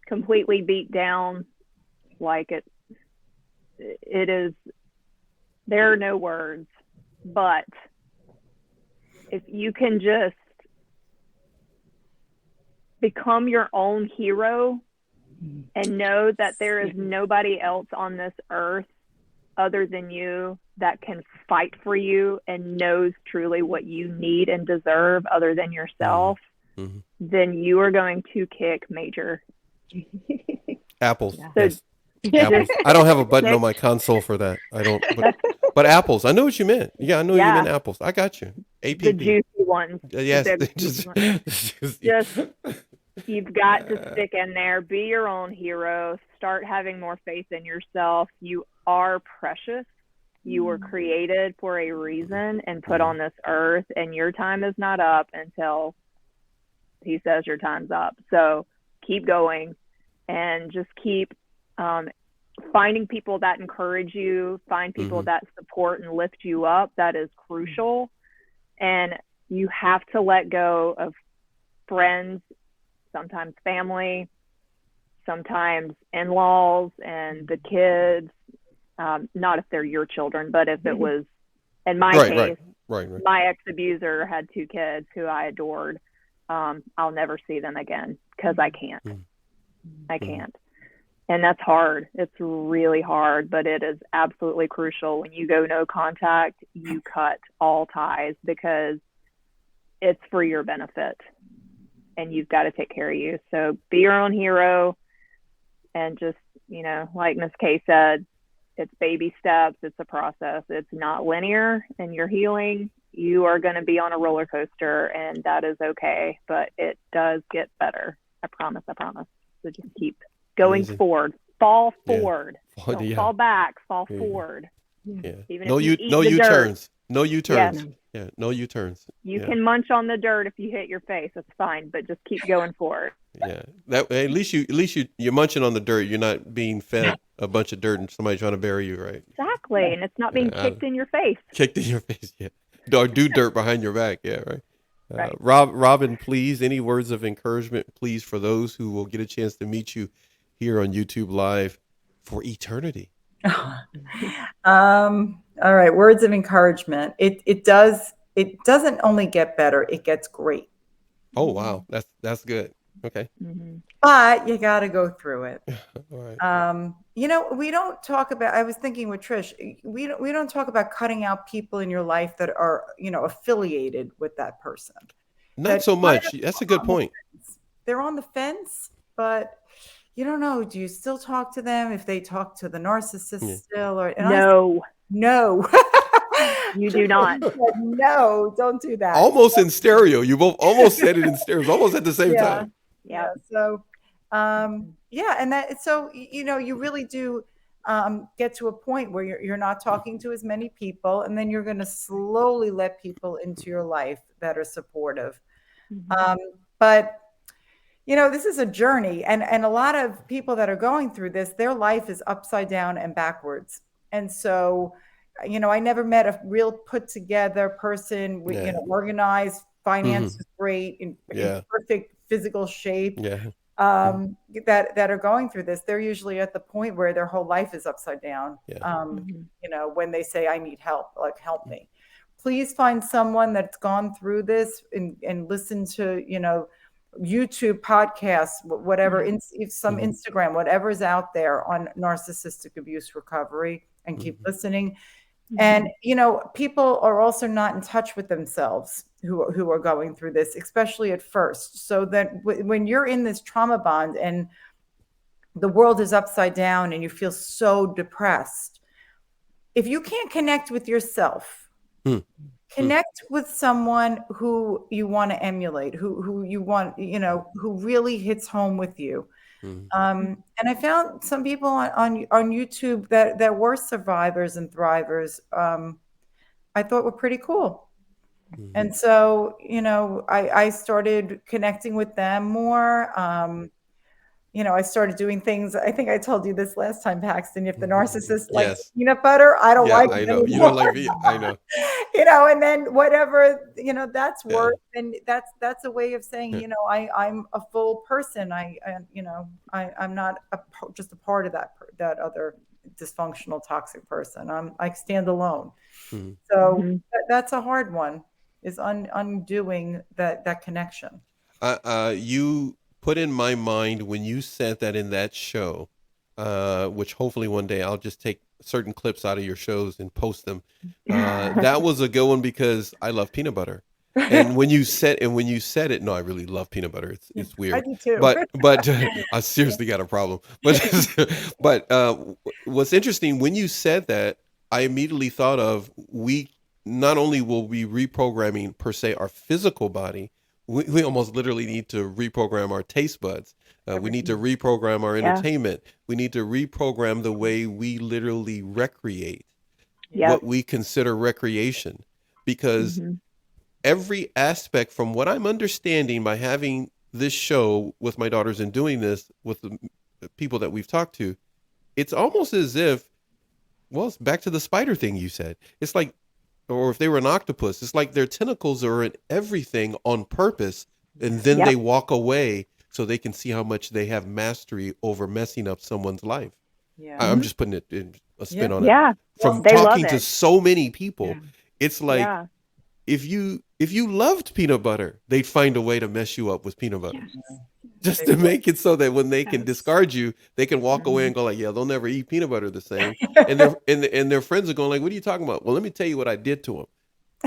Speaker 2: completely beat down. Like it is, there are no words, but if you can just become your own hero and know that there is nobody else on this earth other than you that can fight for you and knows truly what you need and deserve other than yourself, then you are going to kick major.
Speaker 1: Apples.
Speaker 2: So,
Speaker 1: yes. Apples. I don't have a button on my console for that. I don't. But apples. I know what you meant. Yeah, I know you meant apples. I got you. APP.
Speaker 2: The juicy ones.
Speaker 1: Yes.
Speaker 2: Just you've got to stick in there. Be your own hero. Start having more faith in yourself. You are precious. You were created for a reason and put on this earth, and your time is not up until he says your time's up. So keep going and just keep finding people that encourage you, find people that support and lift you up. That is crucial. And you have to let go of friends, sometimes family, sometimes in-laws and the kids. Not if they're your children, but if it was, in my case, my ex-abuser had 2 kids who I adored. I'll never see them again because I can't. I can't. And that's hard. It's really hard, but it is absolutely crucial. When you go no contact, you cut all ties because it's for your benefit and you've got to take care of you. So be your own hero and just, you know, like Ms. K said, it's baby steps. It's a process. It's not linear, and you're healing. You are going to be on a roller coaster, and that is okay, but it does get better. I promise. So just keep going forward. Fall forward. Don't fall back. Fall forward.
Speaker 1: Yeah.
Speaker 2: Even
Speaker 1: No
Speaker 2: if
Speaker 1: U-turns. No U-turns.
Speaker 2: Yes.
Speaker 1: Yeah. No U-turns.
Speaker 2: You can munch on the dirt if you hit your face. It's fine, but just keep going forward.
Speaker 1: Yeah. That at least you're munching on the dirt. You're not being fed a bunch of dirt and somebody trying to bury you, right?
Speaker 2: Exactly. And it's not being kicked in your face.
Speaker 1: Kicked in your face, yeah. Or do dirt behind your back, yeah, right.
Speaker 2: Right.
Speaker 1: Robin, please, any words of encouragement, please, for those who will get a chance to meet you here on YouTube Live for eternity.
Speaker 4: All right, words of encouragement. It doesn't only get better, it gets great.
Speaker 1: Oh wow, that's good. Okay.
Speaker 4: But you got to go through it.
Speaker 1: All right.
Speaker 4: You know, we don't talk about, I was thinking with Trish, we don't talk about cutting out people in your life that are, you know, affiliated with that person.
Speaker 1: Not so much. That's a good point.
Speaker 4: They're on the fence, but you don't know. Do you still talk to them if they talk to the narcissist still? Or no.
Speaker 2: You do not.
Speaker 4: No, don't do that.
Speaker 1: Almost in stereo. You both almost said it in stereo, almost at the same time.
Speaker 4: Yeah. So, and that, so, you know, you really do get to a point where you're not talking to as many people, and then you're going to slowly let people into your life that are supportive. But, you know, this is a journey, and a lot of people that are going through this, their life is upside down and backwards. And so, you know, I never met a real put together person with, you know, organized, finances great, in perfect physical shape, that are going through this. They're usually at the point where their whole life is upside down. You know, when they say, I need help, like, help me. Please find someone that's gone through this and listen to, you know, YouTube podcasts, whatever, some Instagram, whatever's out there on narcissistic abuse recovery, and keep listening. And, you know, people are also not in touch with themselves who are going through this, especially at first. So that when you're in this trauma bond and the world is upside down and you feel so depressed, if you can't connect with yourself, connect with someone who you want to emulate, who you want, you know, who really hits home with you. And I found some people on YouTube that were survivors and thrivers, I thought were pretty cool. And so, you know, I started connecting with them more. You know, I started doing things. I think I told you this last time, Paxton. If the narcissist likes peanut butter, I don't like it. I know.
Speaker 1: You don't like it. I know.
Speaker 4: You know, and then whatever, you know, that's worth. And that's a way of saying, you know, I'm a full person. You know, I'm not just a part of that other dysfunctional, toxic person. I stand alone. So that's a hard one, is undoing that connection.
Speaker 1: You put in my mind when you said that in that show, which hopefully one day I'll just take certain clips out of your shows and post them. That was a good one because I love peanut butter. And when you said it, no, I really love peanut butter. It's weird.
Speaker 4: I do too.
Speaker 1: But I seriously got a problem. But what's interesting, when you said that, I immediately thought of, we not only will be reprogramming per se our physical body, we almost literally need to reprogram our taste buds. We need to reprogram our entertainment. We need to reprogram the way we literally recreate, what we consider recreation, because every aspect, from what I'm understanding by having this show with my daughters and doing this with the people that we've talked to, it's almost as if, well, it's back to the spider thing you said. It's like, or if they were an octopus, it's like their tentacles are in everything on purpose, and then they walk away so they can see how much they have mastery over messing up someone's life. I'm just putting it in a spin on it. From talking to so many people, it's like, if you loved peanut butter, they'd find a way to mess you up with peanut butter. just to make it so that when they can
Speaker 3: Yes.
Speaker 1: discard you, they can walk away and go like, yeah, they'll never eat peanut butter the same. And their friends are going like, what are you talking about? Well, let me tell you what I did to them.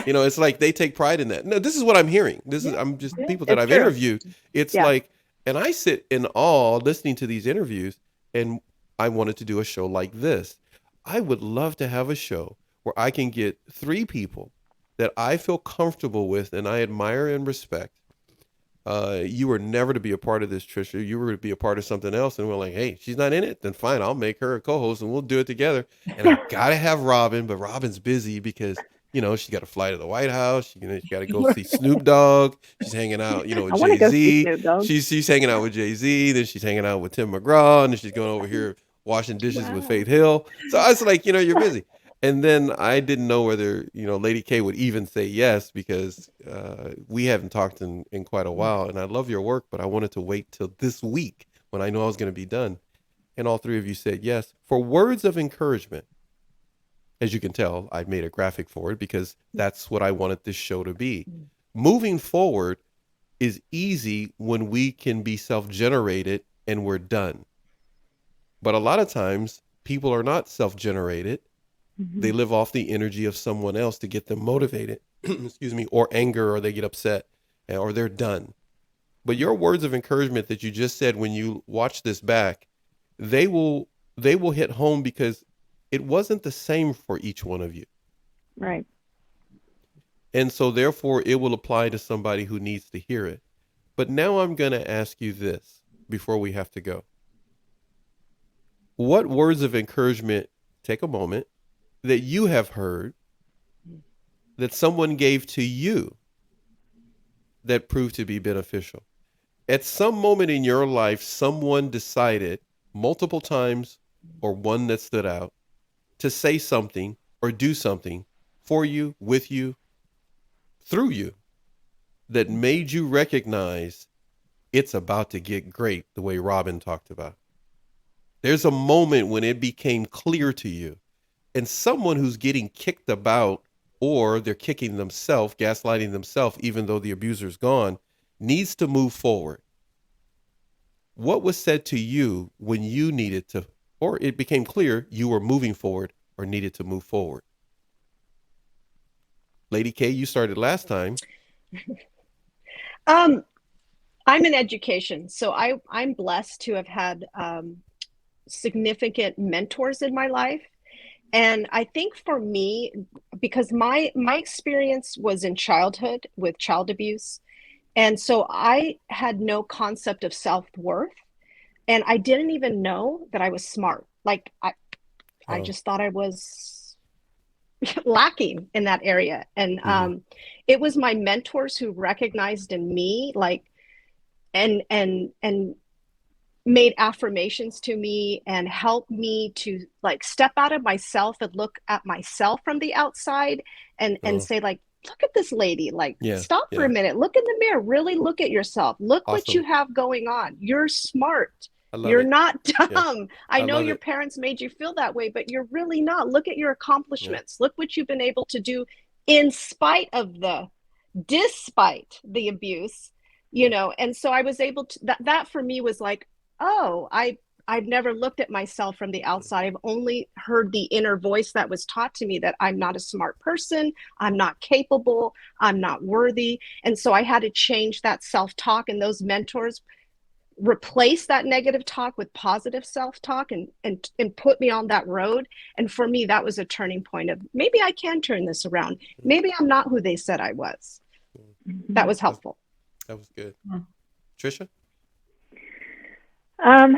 Speaker 1: You know, it's like they take pride in that. No, this is what I'm hearing. I'm just people that
Speaker 2: It's
Speaker 1: I've
Speaker 2: true.
Speaker 1: interviewed. It's
Speaker 2: Yeah.
Speaker 1: like, and I sit in awe listening to these interviews, and I wanted to do a show like this. I would love to have a show where I can get 3 people that I feel comfortable with and I admire and respect. You were never to be a part of this, Trisha. You were to be a part of something else. And we're like, hey, she's not in it. Then fine, I'll make her a co-host and we'll do it together. And I gotta have Robin, but Robin's busy because she got to fly to the White House. She got to go see Snoop Dogg. She's hanging out, with
Speaker 2: I want to go see
Speaker 1: Jay-Z.
Speaker 2: Snoop Dogg.
Speaker 1: She's hanging out with Jay-Z. Then she's hanging out with Tim McGraw. And then she's going over here washing dishes with Faith Hill. So I was like, you're busy. And then I didn't know whether, Lady K would even say yes because we haven't talked in quite a while. And I love your work, but I wanted to wait till this week when I knew I was going to be done. And all 3 of you said yes. For words of encouragement, as you can tell, I made a graphic for it because that's what I wanted this show to be. Moving forward is easy when we can be self-generated and we're done. But a lot of times people are not self-generated. They live off the energy of someone else to get them motivated, excuse me, or anger, or they get upset, or they're done. But your words of encouragement that you just said when you watch this back, they will hit home because it wasn't the same for each one of you.
Speaker 2: Right.
Speaker 1: And so therefore it will apply to somebody who needs to hear it. But now I'm going to ask you this before we have to go. What words of encouragement, take a moment, that you have heard that someone gave to you that proved to be beneficial? At some moment in your life, someone decided multiple times, or one that stood out, to say something or do something for you, with you, through you, that made you recognize it's about to get great, the way Robin talked about. There's a moment when it became clear to you. And someone who's getting kicked about, or they're kicking themselves, gaslighting themselves, even though the abuser's gone, needs to move forward. What was said to you when you needed to, or it became clear you were moving forward or needed to move forward? Lady K, you started last time.
Speaker 3: I'm in education, so I'm blessed to have had significant mentors in my life. And I think for me, because my experience was in childhood with child abuse, and so I had no concept of self-worth, and I didn't even know that I was smart. Like I just thought I was lacking in that area. And it was my mentors who recognized in me, like, and made affirmations to me and helped me to like step out of myself and look at myself from the outside and say, like, look at this lady, like, stop for a minute, look in the mirror, really look at yourself, look what you have going on. You're smart. You're not dumb. I know your parents made you feel that way, but you're really not. Look at your accomplishments. Look what you've been able to do despite the abuse, And so I was able to, that for me was like, oh, I've never looked at myself from the outside. I've only heard the inner voice that was taught to me that I'm not a smart person, I'm not capable, I'm not worthy. And so I had to change that self-talk, and those mentors replace that negative talk with positive self-talk and put me on that road. And for me, that was a turning point of maybe I can turn this around. Maybe I'm not who they said I was. That was helpful.
Speaker 1: That was good. Trisha?
Speaker 2: I'm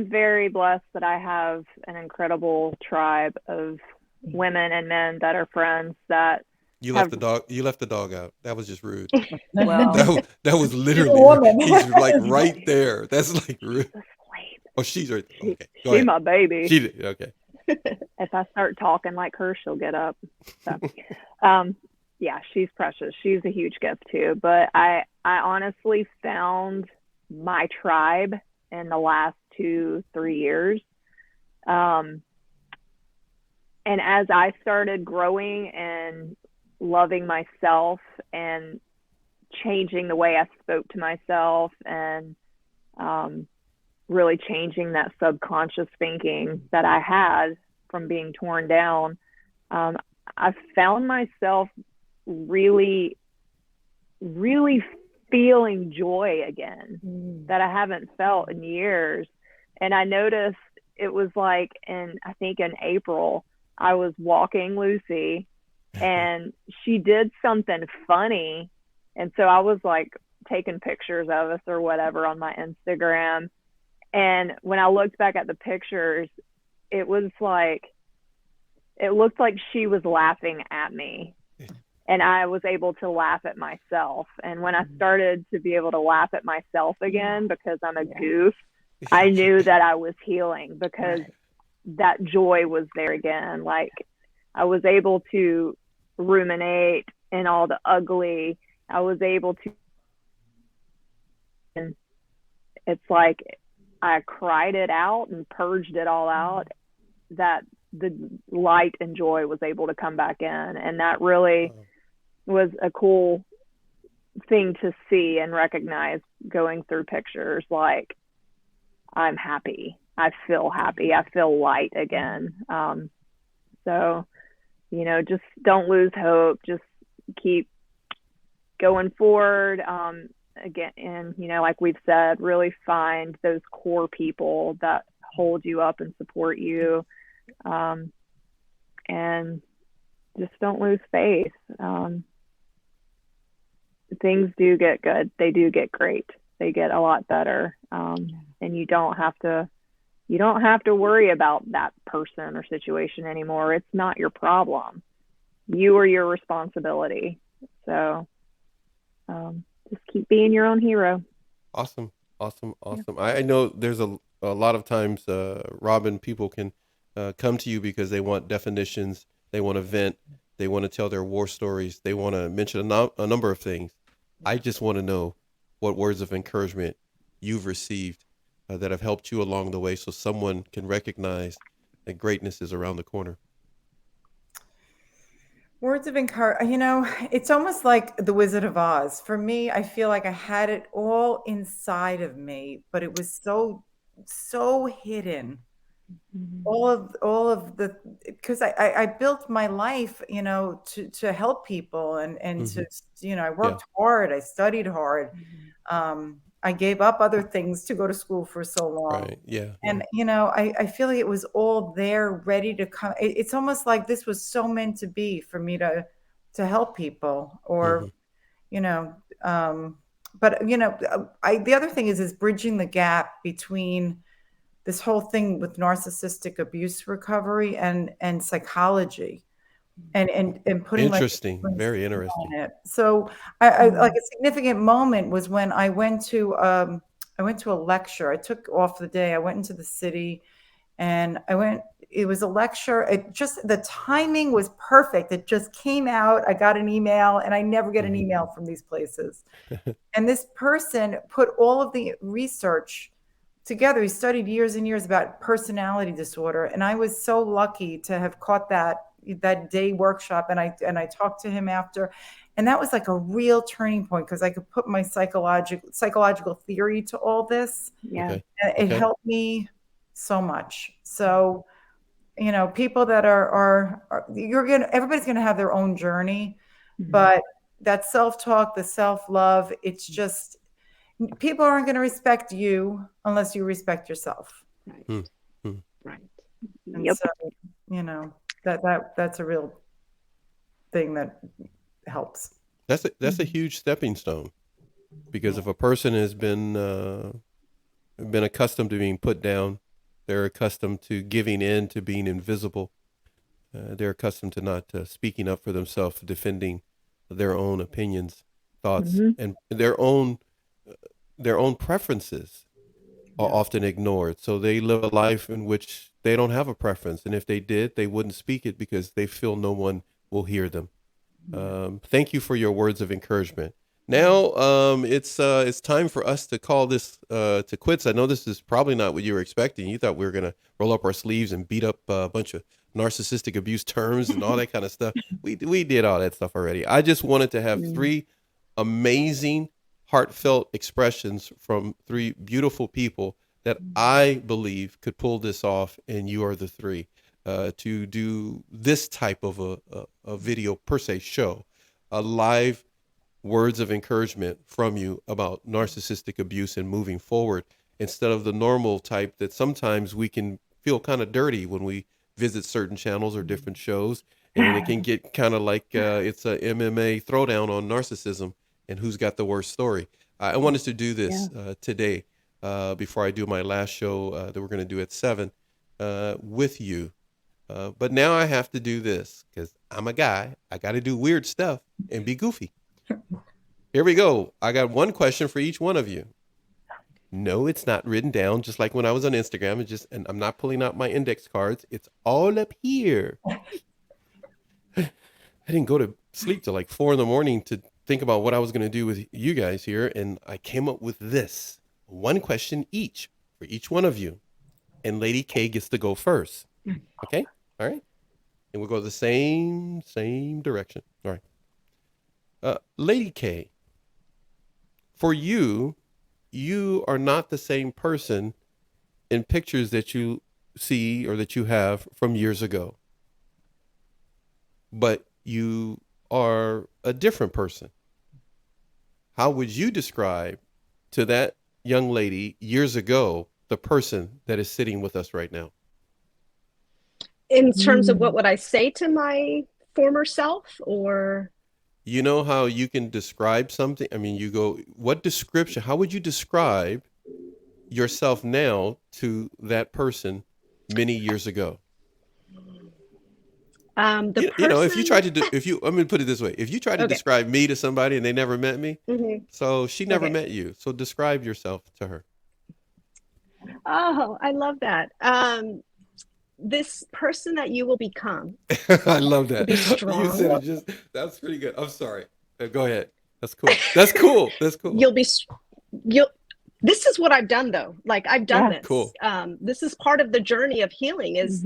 Speaker 2: very blessed that I have an incredible tribe of women and men that are friends that
Speaker 1: left the dog out. That was just rude.
Speaker 2: Well,
Speaker 1: that was literally he's like right there. That's like rude. Oh, she's right. Okay. Go ahead.
Speaker 2: She's my baby.
Speaker 1: Okay.
Speaker 2: If I start talking like her, she'll get up. So, yeah, she's precious. She's a huge gift too. But I honestly found my tribe in the last 2-3 years. And as I started growing and loving myself and changing the way I spoke to myself and really changing that subconscious thinking that I had from being torn down. I found myself really, really feeling joy again that I haven't felt in years. And I noticed it was like I think in April, I was walking Lucy and she did something funny. And so I was like taking pictures of us or whatever on my Instagram. And when I looked back at the pictures, it looked like she was laughing at me. And I was able to laugh at myself. And when I started to be able to laugh at myself again, because I'm a goof, I knew that I was healing because that joy was there again. Like I was able to ruminate in all the ugly. I was able to, and it's like I cried it out and purged it all out, that the light and joy was able to come back in. And that really was a cool thing to see and recognize going through pictures. Like, I'm happy. I feel happy. I feel light again. So, just don't lose hope. Just keep going forward. Again, and, like we've said, really find those core people that hold you up and support you. And just don't lose faith. Things do get good. They do get great. They get a lot better. And you don't have to worry about that person or situation anymore. It's not your problem. You are your responsibility. So just keep being your own hero.
Speaker 1: Awesome. I know there's a lot of times, Robin, people can come to you because they want definitions, they want to vent, they want to tell their war stories, they want to mention a number of things. I just want to know what words of encouragement you've received that have helped you along the way, so someone can recognize that greatness is around the corner.
Speaker 4: Words of encouragement, it's almost like the Wizard of Oz. For me, I feel like I had it all inside of me, but it was so hidden. All of the, because I built my life, to help people and to, I worked hard, I studied hard. I gave up other things to go to school for so long.
Speaker 1: Right. Yeah.
Speaker 4: And, I feel like it was all there ready to come. It's almost like this was so meant to be for me to help people or, but, the other thing is bridging the gap between this whole thing with narcissistic abuse recovery and psychology and putting
Speaker 1: interesting, very interesting
Speaker 4: on it. So I like a significant moment was when I went to a lecture. I took off the day. I went into the city and it was a lecture. The timing was perfect. It just came out. I got an email, and I never get an email from these places. And this person put all of the research together. He studied years and years about personality disorder. And I was so lucky to have caught that day workshop. And I talked to him after, and that was like a real turning point because I could put my psychological theory to all this.
Speaker 2: Yeah.
Speaker 1: Okay.
Speaker 4: And it helped me so much. So, people that everybody's going to have their own journey, but that self-talk, the self-love, it's just, people aren't going to respect you unless you respect yourself.
Speaker 3: Right. Right.
Speaker 4: And
Speaker 2: Yep.
Speaker 4: So, that's a real thing that helps.
Speaker 1: That's a huge stepping stone, because if a person has been accustomed to being put down, they're accustomed to giving in to being invisible. They're accustomed to not speaking up for themselves, defending their own opinions, thoughts, and their own preferences are often ignored. So they live a life in which they don't have a preference. And if they did, they wouldn't speak it because they feel no one will hear them. Thank you for your words of encouragement. Now, it's time for us to call this to quits. I know this is probably not what you were expecting. You thought we were going to roll up our sleeves and beat up a bunch of narcissistic abuse terms and all that kind of stuff. We did all that stuff already. I just wanted to have three amazing, heartfelt expressions from three beautiful people that I believe could pull this off, and you are the three to do this type of a video per se show, a live words of encouragement from you about narcissistic abuse and moving forward, instead of the normal type that sometimes we can feel kind of dirty when we visit certain channels or different shows, and it can get kind of like it's a MMA throwdown on narcissism and who's got the worst story. I wanted to do this today before I do my last show that we're going to do at 7 with you. But now I have to do this because I'm a guy. I got to do weird stuff and be goofy. Here we go. I got one question for each one of you. No, it's not written down, just like when I was on Instagram. And I'm not pulling out my index cards. It's all up here. I didn't go to sleep till like 4 a.m. to think about what I was going to do with you guys here. And I came up with this. One question each for each one of you. And Lady K gets to go first. Okay? All right? And we'll go the same direction. All right. Lady K, for you, you are not the same person in pictures that you see or that you have from years ago. But you are a different person. How would you describe to that young lady years ago the person that is sitting with us right now?
Speaker 3: In terms of what would I say to my former self, or?
Speaker 1: You know how you can describe something? I mean, you go, what description, how would you describe yourself now to that person many years ago?
Speaker 3: You
Speaker 1: know, if you tried to I'm going to put it this way. If you tried to describe me to somebody and they never met me, so she never met you. So describe yourself to her.
Speaker 3: Oh, I love that. This person that you will become.
Speaker 1: I love that.
Speaker 3: Be strong.
Speaker 1: You said it that's pretty good. I'm sorry. Go ahead. That's cool. That's cool. That's cool.
Speaker 3: This is what I've done though. Like I've done this.
Speaker 1: Cool.
Speaker 3: This is part of the journey of healing is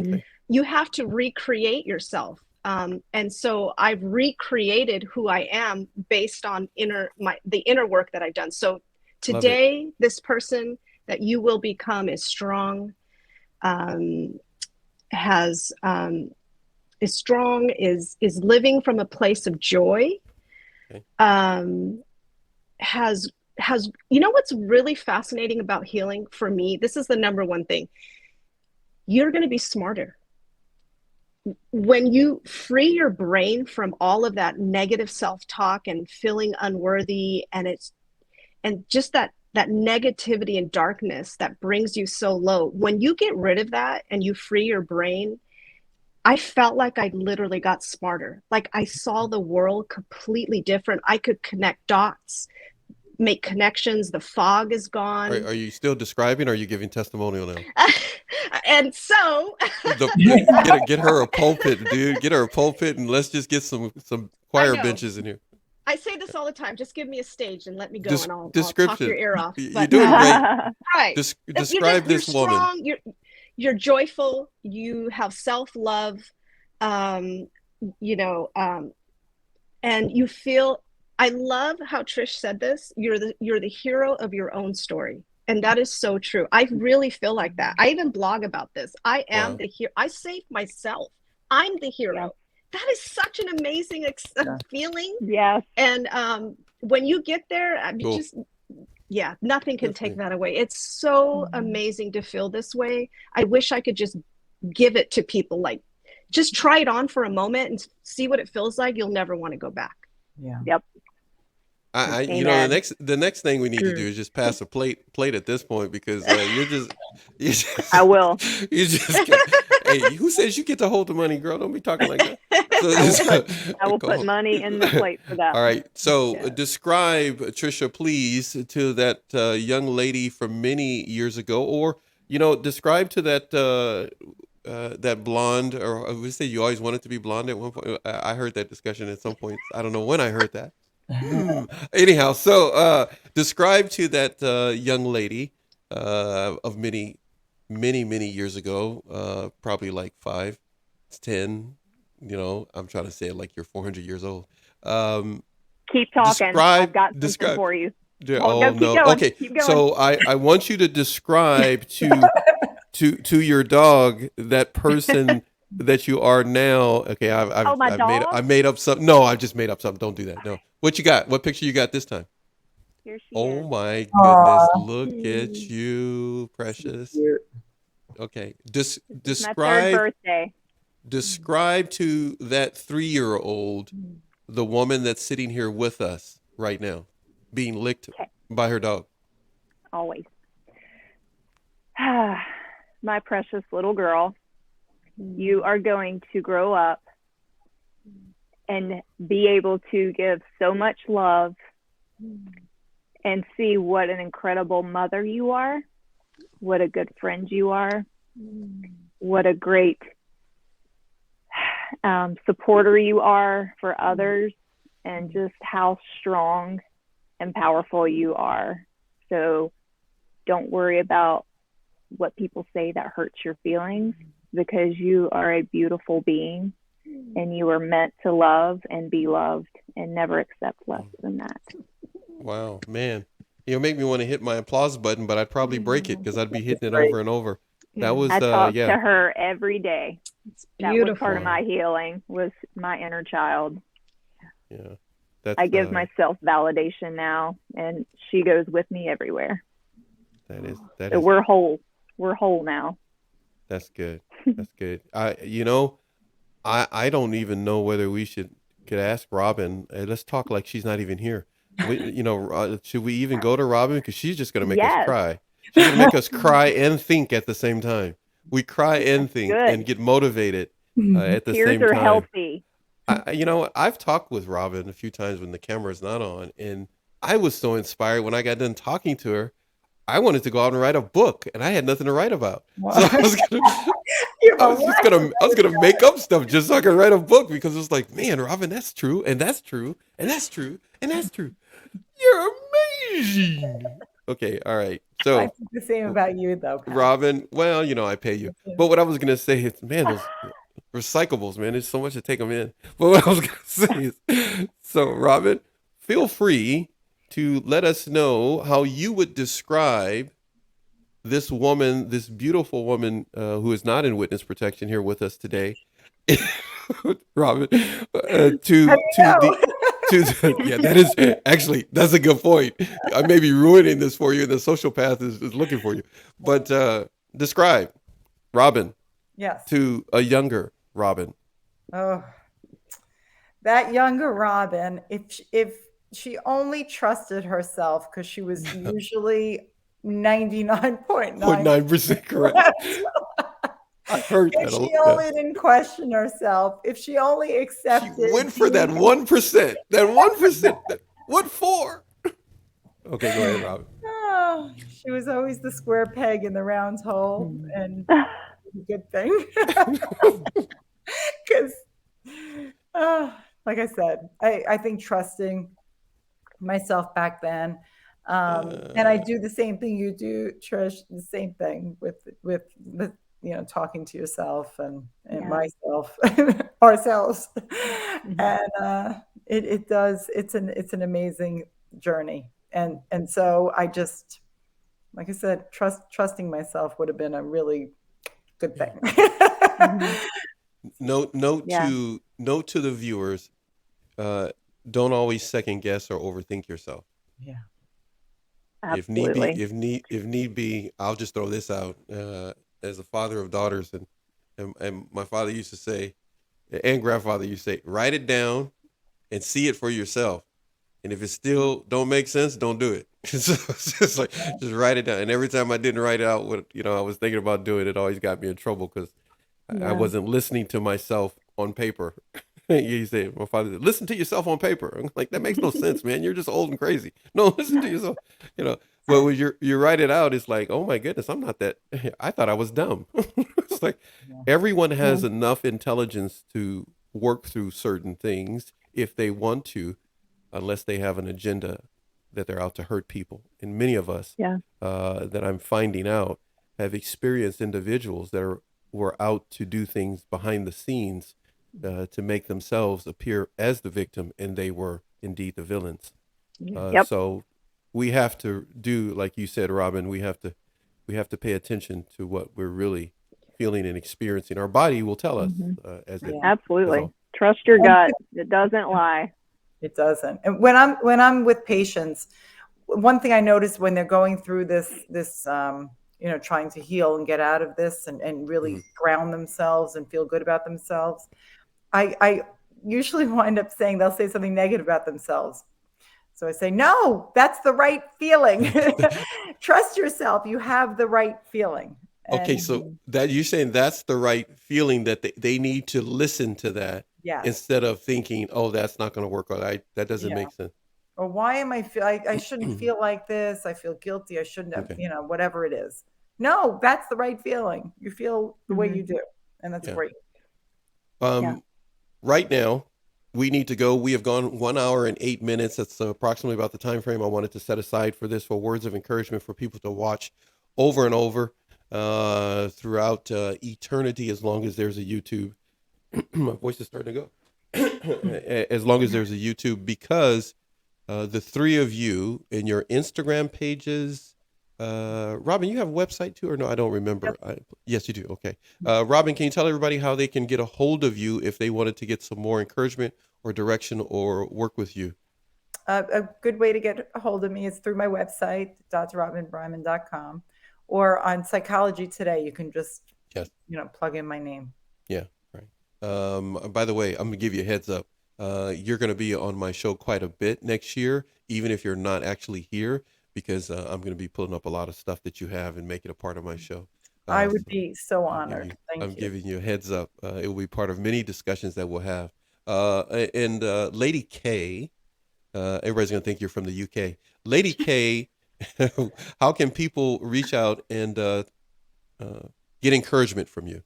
Speaker 3: you have to recreate yourself. And so I've recreated who I am based on the inner work that I've done. So today, this person that you will become is strong, is living from a place of joy, has you know what's really fascinating about healing for me? This is the number one thing. You're going to be smarter. When you free your brain from all of that negative self-talk and feeling unworthy, and just that negativity and darkness that brings you so low, when you get rid of that and you free your brain, I felt like I literally got smarter. Like I saw the world completely different. I could connect dots, make connections. The fog is gone.
Speaker 1: Are you still describing, or are you giving testimonial now?
Speaker 3: And so
Speaker 1: get her a pulpit, dude. Get her a pulpit, and let's just get some choir benches in here.
Speaker 3: I say this all the time. Just give me a stage and let me go, and I'll talk your ear off.
Speaker 1: You're doing great.
Speaker 3: Right.
Speaker 1: Describe this woman.
Speaker 3: Strong, you're joyful. You have self-love. And you feel. I love how Trish said this. You're the hero of your own story. And that is so true. I really feel like that. I even blog about this. I am the hero. I saved myself. I'm the hero. Yeah. That is such an amazing feeling.
Speaker 2: Yes.
Speaker 3: And when you get there, nothing can take that away. It's so amazing to feel this way. I wish I could just give it to people. Like, just try it on for a moment and see what it feels like. You'll never want to go back.
Speaker 4: Yeah.
Speaker 2: Yep.
Speaker 1: The next thing we need to do is just pass a plate at this point, because you're just
Speaker 2: I will.
Speaker 1: You just hey, who says you get to hold the money, girl? Don't be talking like that.
Speaker 2: I will put money in the plate for that.
Speaker 1: All right. So describe, Trisha, please, to that young lady from many years ago, or describe to that blonde, or I would say you always wanted to be blonde at one point. I heard that discussion at some point. I don't know when I heard that. Anyhow, so describe to that young lady of many years ago, probably like 5, 10. I'm trying to say it like you're 400 years old.
Speaker 2: Keep talking. I've
Speaker 1: Describe.
Speaker 2: got something
Speaker 1: Describe.
Speaker 2: for you.
Speaker 1: Yeah,
Speaker 2: Well,
Speaker 1: oh
Speaker 2: keep
Speaker 1: no.
Speaker 2: going.
Speaker 1: Okay.
Speaker 2: Keep going.
Speaker 1: So I want you to describe to your dog that person that you are now. Okay,
Speaker 2: My
Speaker 1: I
Speaker 2: dog?
Speaker 1: made up something. No, I just made up something. Don't do that. No. What you got? What picture you got this time?
Speaker 2: Here she
Speaker 1: Oh
Speaker 2: is.
Speaker 1: my goodness!
Speaker 4: Aw.
Speaker 1: Look at you, precious.
Speaker 4: Cute.
Speaker 1: Okay.
Speaker 2: This is my third
Speaker 1: Describe
Speaker 2: birthday.
Speaker 1: describe to that 3-year-old the woman that's sitting here with us right now, being licked
Speaker 2: Okay.
Speaker 1: by her dog.
Speaker 2: Always. My precious little girl, you are going to grow up and be able to give so much love and see what an incredible mother you are, what a good friend you are, what a great supporter you are for others, and just how strong and powerful you are. So don't worry about what people say that hurts your feelings, because you are a beautiful being and you are meant to love and be loved and never accept less than that.
Speaker 1: Wow, man. You'll make me want to hit my applause button, but I'd probably break it because I'd be hitting it
Speaker 4: Great.
Speaker 1: over and over. That was
Speaker 2: I talk
Speaker 1: yeah.
Speaker 2: to her every day.
Speaker 3: It's
Speaker 2: That was
Speaker 3: beautiful.
Speaker 2: part of my healing, was my inner child.
Speaker 1: Yeah. That's
Speaker 2: I give myself validation now, and she goes with me everywhere.
Speaker 1: that
Speaker 2: So
Speaker 1: is
Speaker 2: we're whole. We're whole now.
Speaker 1: that's good. That's good. I don't even know whether we could ask Robin. Let's talk like she's not even here. Should we even go to Robin? Because she's just gonna make us
Speaker 2: Yes.
Speaker 1: cry. She's gonna make us cry and think at the same time. We cry and think
Speaker 2: Good.
Speaker 1: and get motivated at the
Speaker 2: Tears
Speaker 1: same
Speaker 2: are
Speaker 1: time.
Speaker 2: healthy.
Speaker 1: I've talked with Robin a few times when the camera's not on, and I was so inspired when I got done talking to her. I wanted to go out and write a book, and I had nothing to write about. So I was gonna make up stuff just so I could write a book, because it's like, man, Robin, that's true, and that's true, and that's true, and that's true. You're amazing. Okay, all right.
Speaker 4: I
Speaker 1: So
Speaker 4: think the same about you, though, Pat.
Speaker 1: Robin, well, I pay you. But what I was gonna say is, man, those recyclables, man, there's so much to take them in. But what I was gonna say is, so Robin, feel free to let us know how you would describe this woman, this beautiful woman who is not in witness protection here with us today, Robin, yeah, that is actually, that's a good point. I may be ruining this for you, and the social path is looking for you. But describe Robin
Speaker 4: Yes.
Speaker 1: to a younger Robin.
Speaker 4: Oh, that younger Robin, if she only trusted herself, because she was usually 99.9
Speaker 1: 0.9% correct. I heard
Speaker 4: if
Speaker 1: that.
Speaker 4: she only didn't question herself, if she only accepted,
Speaker 1: She went for that 1%. That 1%. What for? Okay, go ahead, Robin.
Speaker 4: Oh, she was always the square peg in the round hole, and a good thing. Because, like I said, I think trusting myself back then, and I do the same thing you do, Trish. The same thing with talking to yourself and myself, ourselves, and it does. It's an amazing journey, and so I just, like I said, trusting myself would have been a really good thing.
Speaker 1: Note to the viewers, don't always second guess or overthink yourself.
Speaker 4: Yeah.
Speaker 2: Absolutely.
Speaker 1: If need be, I'll just throw this out. As a father of daughters, and my father used to say, and grandfather used to say, write it down and see it for yourself. And if it still don't make sense, don't do it. So it's just like, just write it down. And every time I didn't write it out, what I was thinking about doing, it always got me in trouble, because I wasn't listening to myself on paper. You say, my father said, listen to yourself on paper. I'm like, that makes no sense, man. You're just old and crazy. No, listen to yourself. But when you write it out, it's like, oh my goodness, I'm not that. I thought I was dumb. It's like everyone has enough intelligence to work through certain things if they want to, unless they have an agenda that they're out to hurt people. And many of us that I'm finding out have experienced individuals that were out to do things behind the scenes to make themselves appear as the victim, and they were indeed the villains.
Speaker 2: Yep.
Speaker 1: So we have to do, like you said, Robin, we have to pay attention to what we're really feeling and experiencing. Our body will tell us as it
Speaker 2: Absolutely.
Speaker 1: as
Speaker 2: Trust your gut. It doesn't lie.
Speaker 4: It doesn't. And when I'm with patients, one thing I notice when they're going through this trying to heal and get out of this and really ground themselves and feel good about themselves, I usually wind up saying, they'll say something negative about themselves. So I say, no, that's the right feeling. Trust yourself. You have the right feeling.
Speaker 1: Okay, so that you're saying that's the right feeling, that they need to listen to that instead of thinking, oh, that's not going to work, or that doesn't make sense.
Speaker 4: Or why am I shouldn't feel like this. I feel guilty. I shouldn't have, whatever it is. No, that's the right feeling. You feel the way you do. And that's great.
Speaker 1: Right now, we need to go. We have gone 1 hour and 8 minutes. That's approximately about the time frame I wanted to set aside for this, for words of encouragement for people to watch over and over throughout eternity, as long as there's a YouTube. My voice is starting to go. As long as there's a YouTube, because the three of you in your Instagram pages, Robin, you have a website too, or no? I don't remember. Yes, you do. Okay. Robin, can you tell everybody how they can get a hold of you if they wanted to get some more encouragement or direction or work with you?
Speaker 4: A good way to get a hold of me is through my website, drrobinbryman.com, or on Psychology Today. You can just, plug in my name. Yeah.
Speaker 1: Right. By the way, I'm gonna give you a heads up. You're gonna be on my show quite a bit next year, even if you're not actually here, because I'm going to be pulling up a lot of stuff that you have and make it a part of my show.
Speaker 4: I would be so honored.
Speaker 1: I'm giving you a heads up. It will be part of many discussions that we'll have. And Lady K, everybody's going to think you're from the UK. Lady K, how can people reach out and get encouragement from you?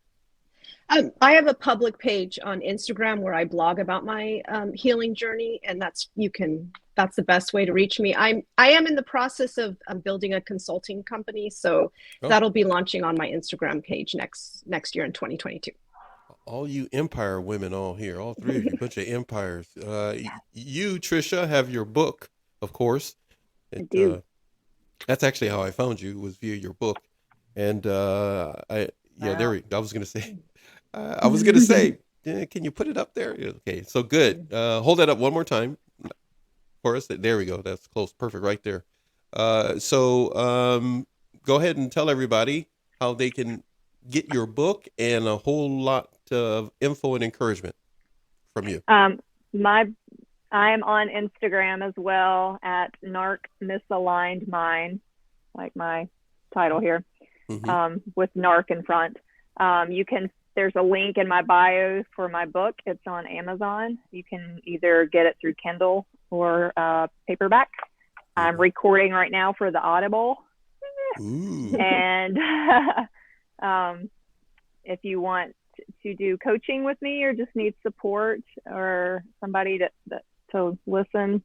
Speaker 3: I have a public page on Instagram where I blog about my healing journey, and that's the best way to reach me. I am in the process of building a consulting company, so that'll be launching on my Instagram page next year in 2022.
Speaker 1: All you empire women, all here, all three of you, bunch of empires. You, Trisha, have your book, of course.
Speaker 2: I do.
Speaker 1: That's actually how I found you, was via your book. And I was going to say. I was going to say, can you put it up there? Okay, so good. Hold that up one more time for us. There we go. That's close. Perfect right there. So go ahead and tell everybody how they can get your book and a whole lot of info and encouragement from you.
Speaker 2: I am on Instagram as well at Misaligned Mind, like my title here, with NARC in front. There's a link in my bio for my book. It's on Amazon. You can either get it through Kindle or paperback. I'm recording right now for the Audible. And if you want to do coaching with me or just need support or somebody to listen,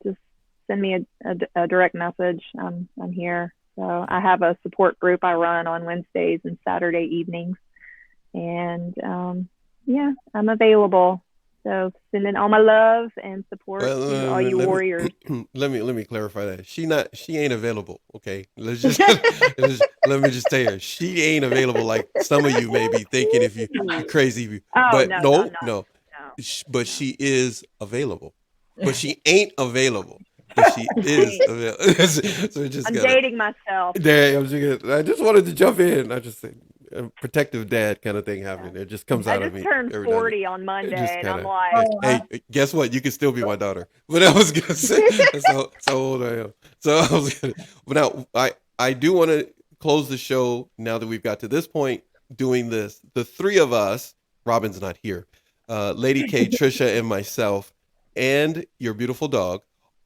Speaker 2: just send me a direct message. I'm here. So I have a support group I run on Wednesdays and Saturday evenings. And I'm available. So sending all my love and support to all you warriors.
Speaker 1: Let me clarify that. She ain't available. Okay. Let me just tell you, she ain't available like some of you may be thinking if you're crazy. But no. But she is available. But she ain't available. But she is available. So I'm
Speaker 2: dating myself.
Speaker 1: I just wanted to jump in. I just said a protective dad kind of thing happening. It just comes out of me.
Speaker 2: I just turned 40 on Monday, and I'm like,
Speaker 1: hey, guess what? You can still be my daughter. But I was gonna say, that's how old I am. So I was gonna. But now I do want to close the show now that we've got to this point doing this. The three of us, Robin's not here, Lady K, Trisha, and myself, and your beautiful dog.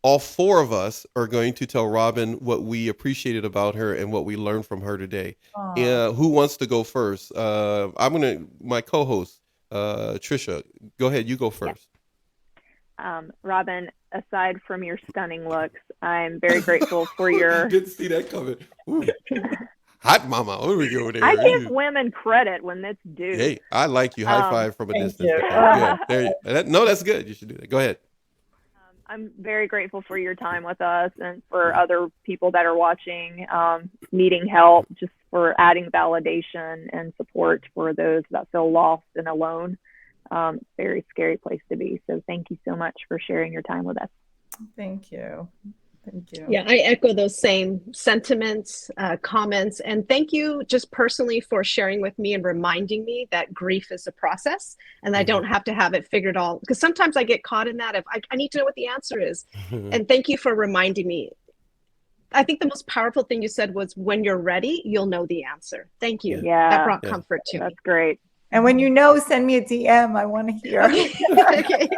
Speaker 1: All four of us are going to tell Robin what we appreciated about her and what we learned from her today. Who wants to go first? My co-host, Trisha, go ahead. You go first.
Speaker 2: Robin, aside from your stunning looks, I'm very grateful for your...
Speaker 1: Didn't see that coming. Hot mama. What are we doing there?
Speaker 2: I give women credit when it's due.
Speaker 1: Hey, I like you. High five from a distance. Yeah, there you, no, that's good. You should do that. Go ahead.
Speaker 2: I'm very grateful for your time with us and for other people that are watching, needing help, just for adding validation and support for those that feel lost and alone. It's a very scary place to be. So thank you so much for sharing your time with us.
Speaker 4: Thank you. Thank you.
Speaker 3: Yeah, I echo those same sentiments, comments, and thank you just personally for sharing with me and reminding me that grief is a process and I don't have to have it figured all, because sometimes I get caught in that of I need to know what the answer is. And thank you for reminding me. I think the most powerful thing you said was, when you're ready, you'll know the answer. Thank you.
Speaker 2: Yeah.
Speaker 3: That brought comfort to me.
Speaker 2: That's great.
Speaker 4: And when you know, send me a DM. I want to hear.
Speaker 3: Okay. Okay.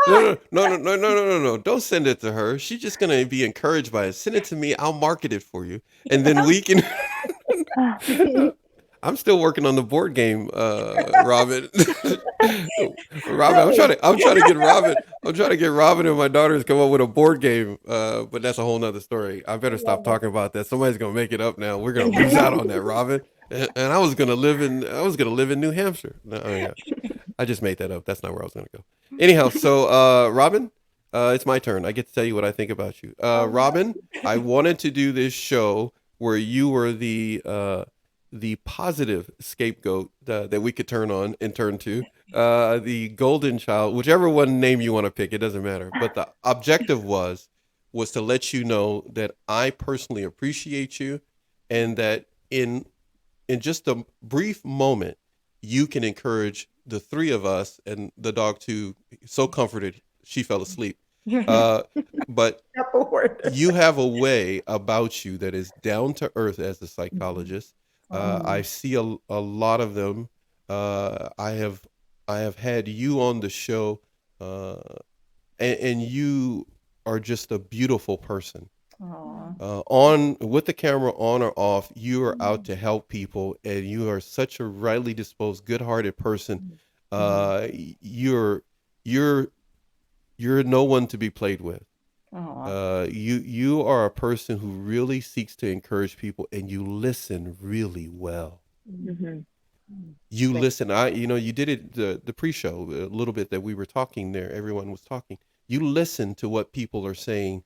Speaker 1: Wait. No. Don't send it to her. She's just going to be encouraged by it. Send it to me. I'll market it for you. And then we can. I'm still working on the board game, Robin. Robin, I'm trying to get Robin and my daughters to come up with a board game. But that's a whole nother story. I better stop talking about that. Somebody's going to make it up now. We're going to lose out on that, Robin. And I was gonna live in New Hampshire. No, yeah. I just made that up. That's not where I was gonna go. Anyhow, so Robin, it's my turn. I get to tell you what I think about you. Robin, I wanted to do this show where you were the positive scapegoat that we could turn on and turn to, the golden child, whichever one name you want to pick. It doesn't matter. But the objective was to let you know that I personally appreciate you, and that in just a brief moment, you can encourage the three of us, and the dog too, so comforted she fell asleep. But you have a way about you that is down to earth as a psychologist. I see a lot of them. I have had you on the show, and you are just a beautiful person. On with the camera on or off, you are out to help people, and you are such a rightly disposed, good-hearted person. You're no one to be played with. You are a person who really seeks to encourage people, and you listen really well. You listen. You did it the pre-show a little bit that we were talking there. Everyone was talking. You listen to what people are saying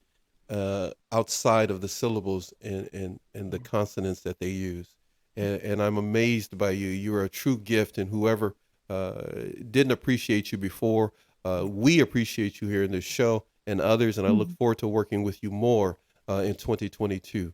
Speaker 1: outside of the syllables and the consonants that they use. And I'm amazed by you. You're a true gift, and whoever didn't appreciate you before, we appreciate you here in this show and others, and I look forward to working with you more in 2022.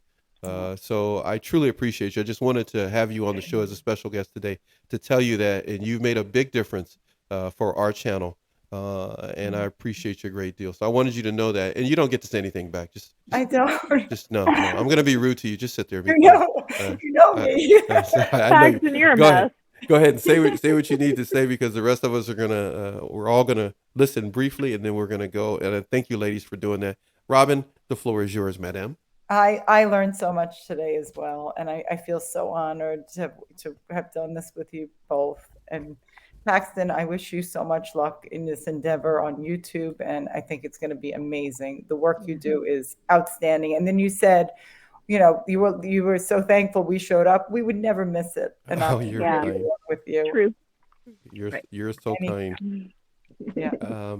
Speaker 1: So I truly appreciate you. I just wanted to have you on the show as a special guest today to tell you that, and you've made a big difference for our channel. And I appreciate you a great deal. So I wanted you to know that, and you don't get to say anything back.
Speaker 4: I don't.
Speaker 1: Just no. I'm going to be rude to you. Just sit there.
Speaker 4: You know me.
Speaker 2: I know you're a mess.
Speaker 1: Go ahead and say what you need to say, because the rest of us are we're all gonna listen briefly, and then we're gonna go. And I thank you, ladies, for doing that. Robin, the floor is yours, madam.
Speaker 4: I learned so much today as well, and I feel so honored to have done this with you both. And Paxton, I wish you so much luck in this endeavor on YouTube, and I think it's going to be amazing. The work you do is outstanding. And then you said, you were so thankful we showed up. We would never miss it. And
Speaker 1: you're kind.
Speaker 4: With you.
Speaker 2: True.
Speaker 1: You're so kind.
Speaker 4: Yeah.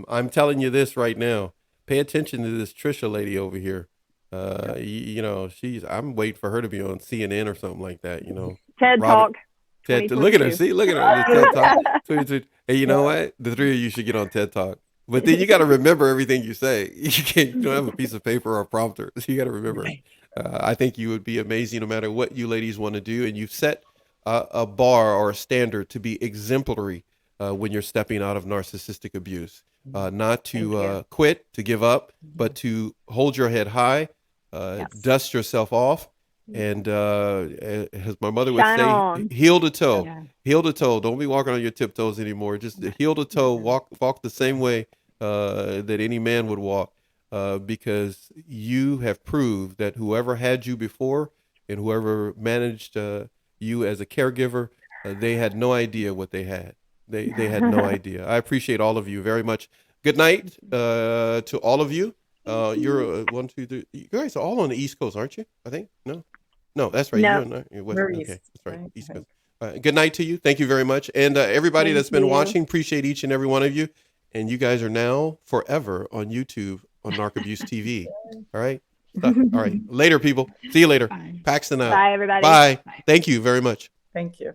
Speaker 1: I'm telling you this right now. Pay attention to this Trisha lady over here. I'm waiting for her to be on CNN or something like that.
Speaker 2: TED Talk.
Speaker 1: Look at her. See, look at her. TED Talk. Hey, you know what? The three of you should get on TED Talk. But then you got to remember everything you say. You don't have a piece of paper or a prompter. So you got to remember. I think you would be amazing no matter what you ladies want to do. And you've set a bar or a standard to be exemplary when you're stepping out of narcissistic abuse. Not to quit, to give up, but to hold your head high, dust yourself off. And as my mother would say, heel to toe, heel to toe. Don't be walking on your tiptoes anymore. Just heel to toe, walk the same way that any man would walk, because you have proved that whoever had you before and whoever managed you as a caregiver, they had no idea what they had. They had no idea. I appreciate all of you very much. Good night to all of you. You're 1, 2, 3. You guys are all on the East Coast, aren't you? I think no, that's right.
Speaker 2: No.
Speaker 1: You're West. Okay, that's right. East Coast. Good night to you. Thank you very much, and everybody that's been watching. Appreciate each and every one of you. and you guys are now forever on YouTube on Narc Abuse TV. All right. All right. Later, people. See you later.
Speaker 3: Bye.
Speaker 1: Paxton out.
Speaker 2: Bye, everybody.
Speaker 1: Bye. Thank you very much.
Speaker 4: Thank you.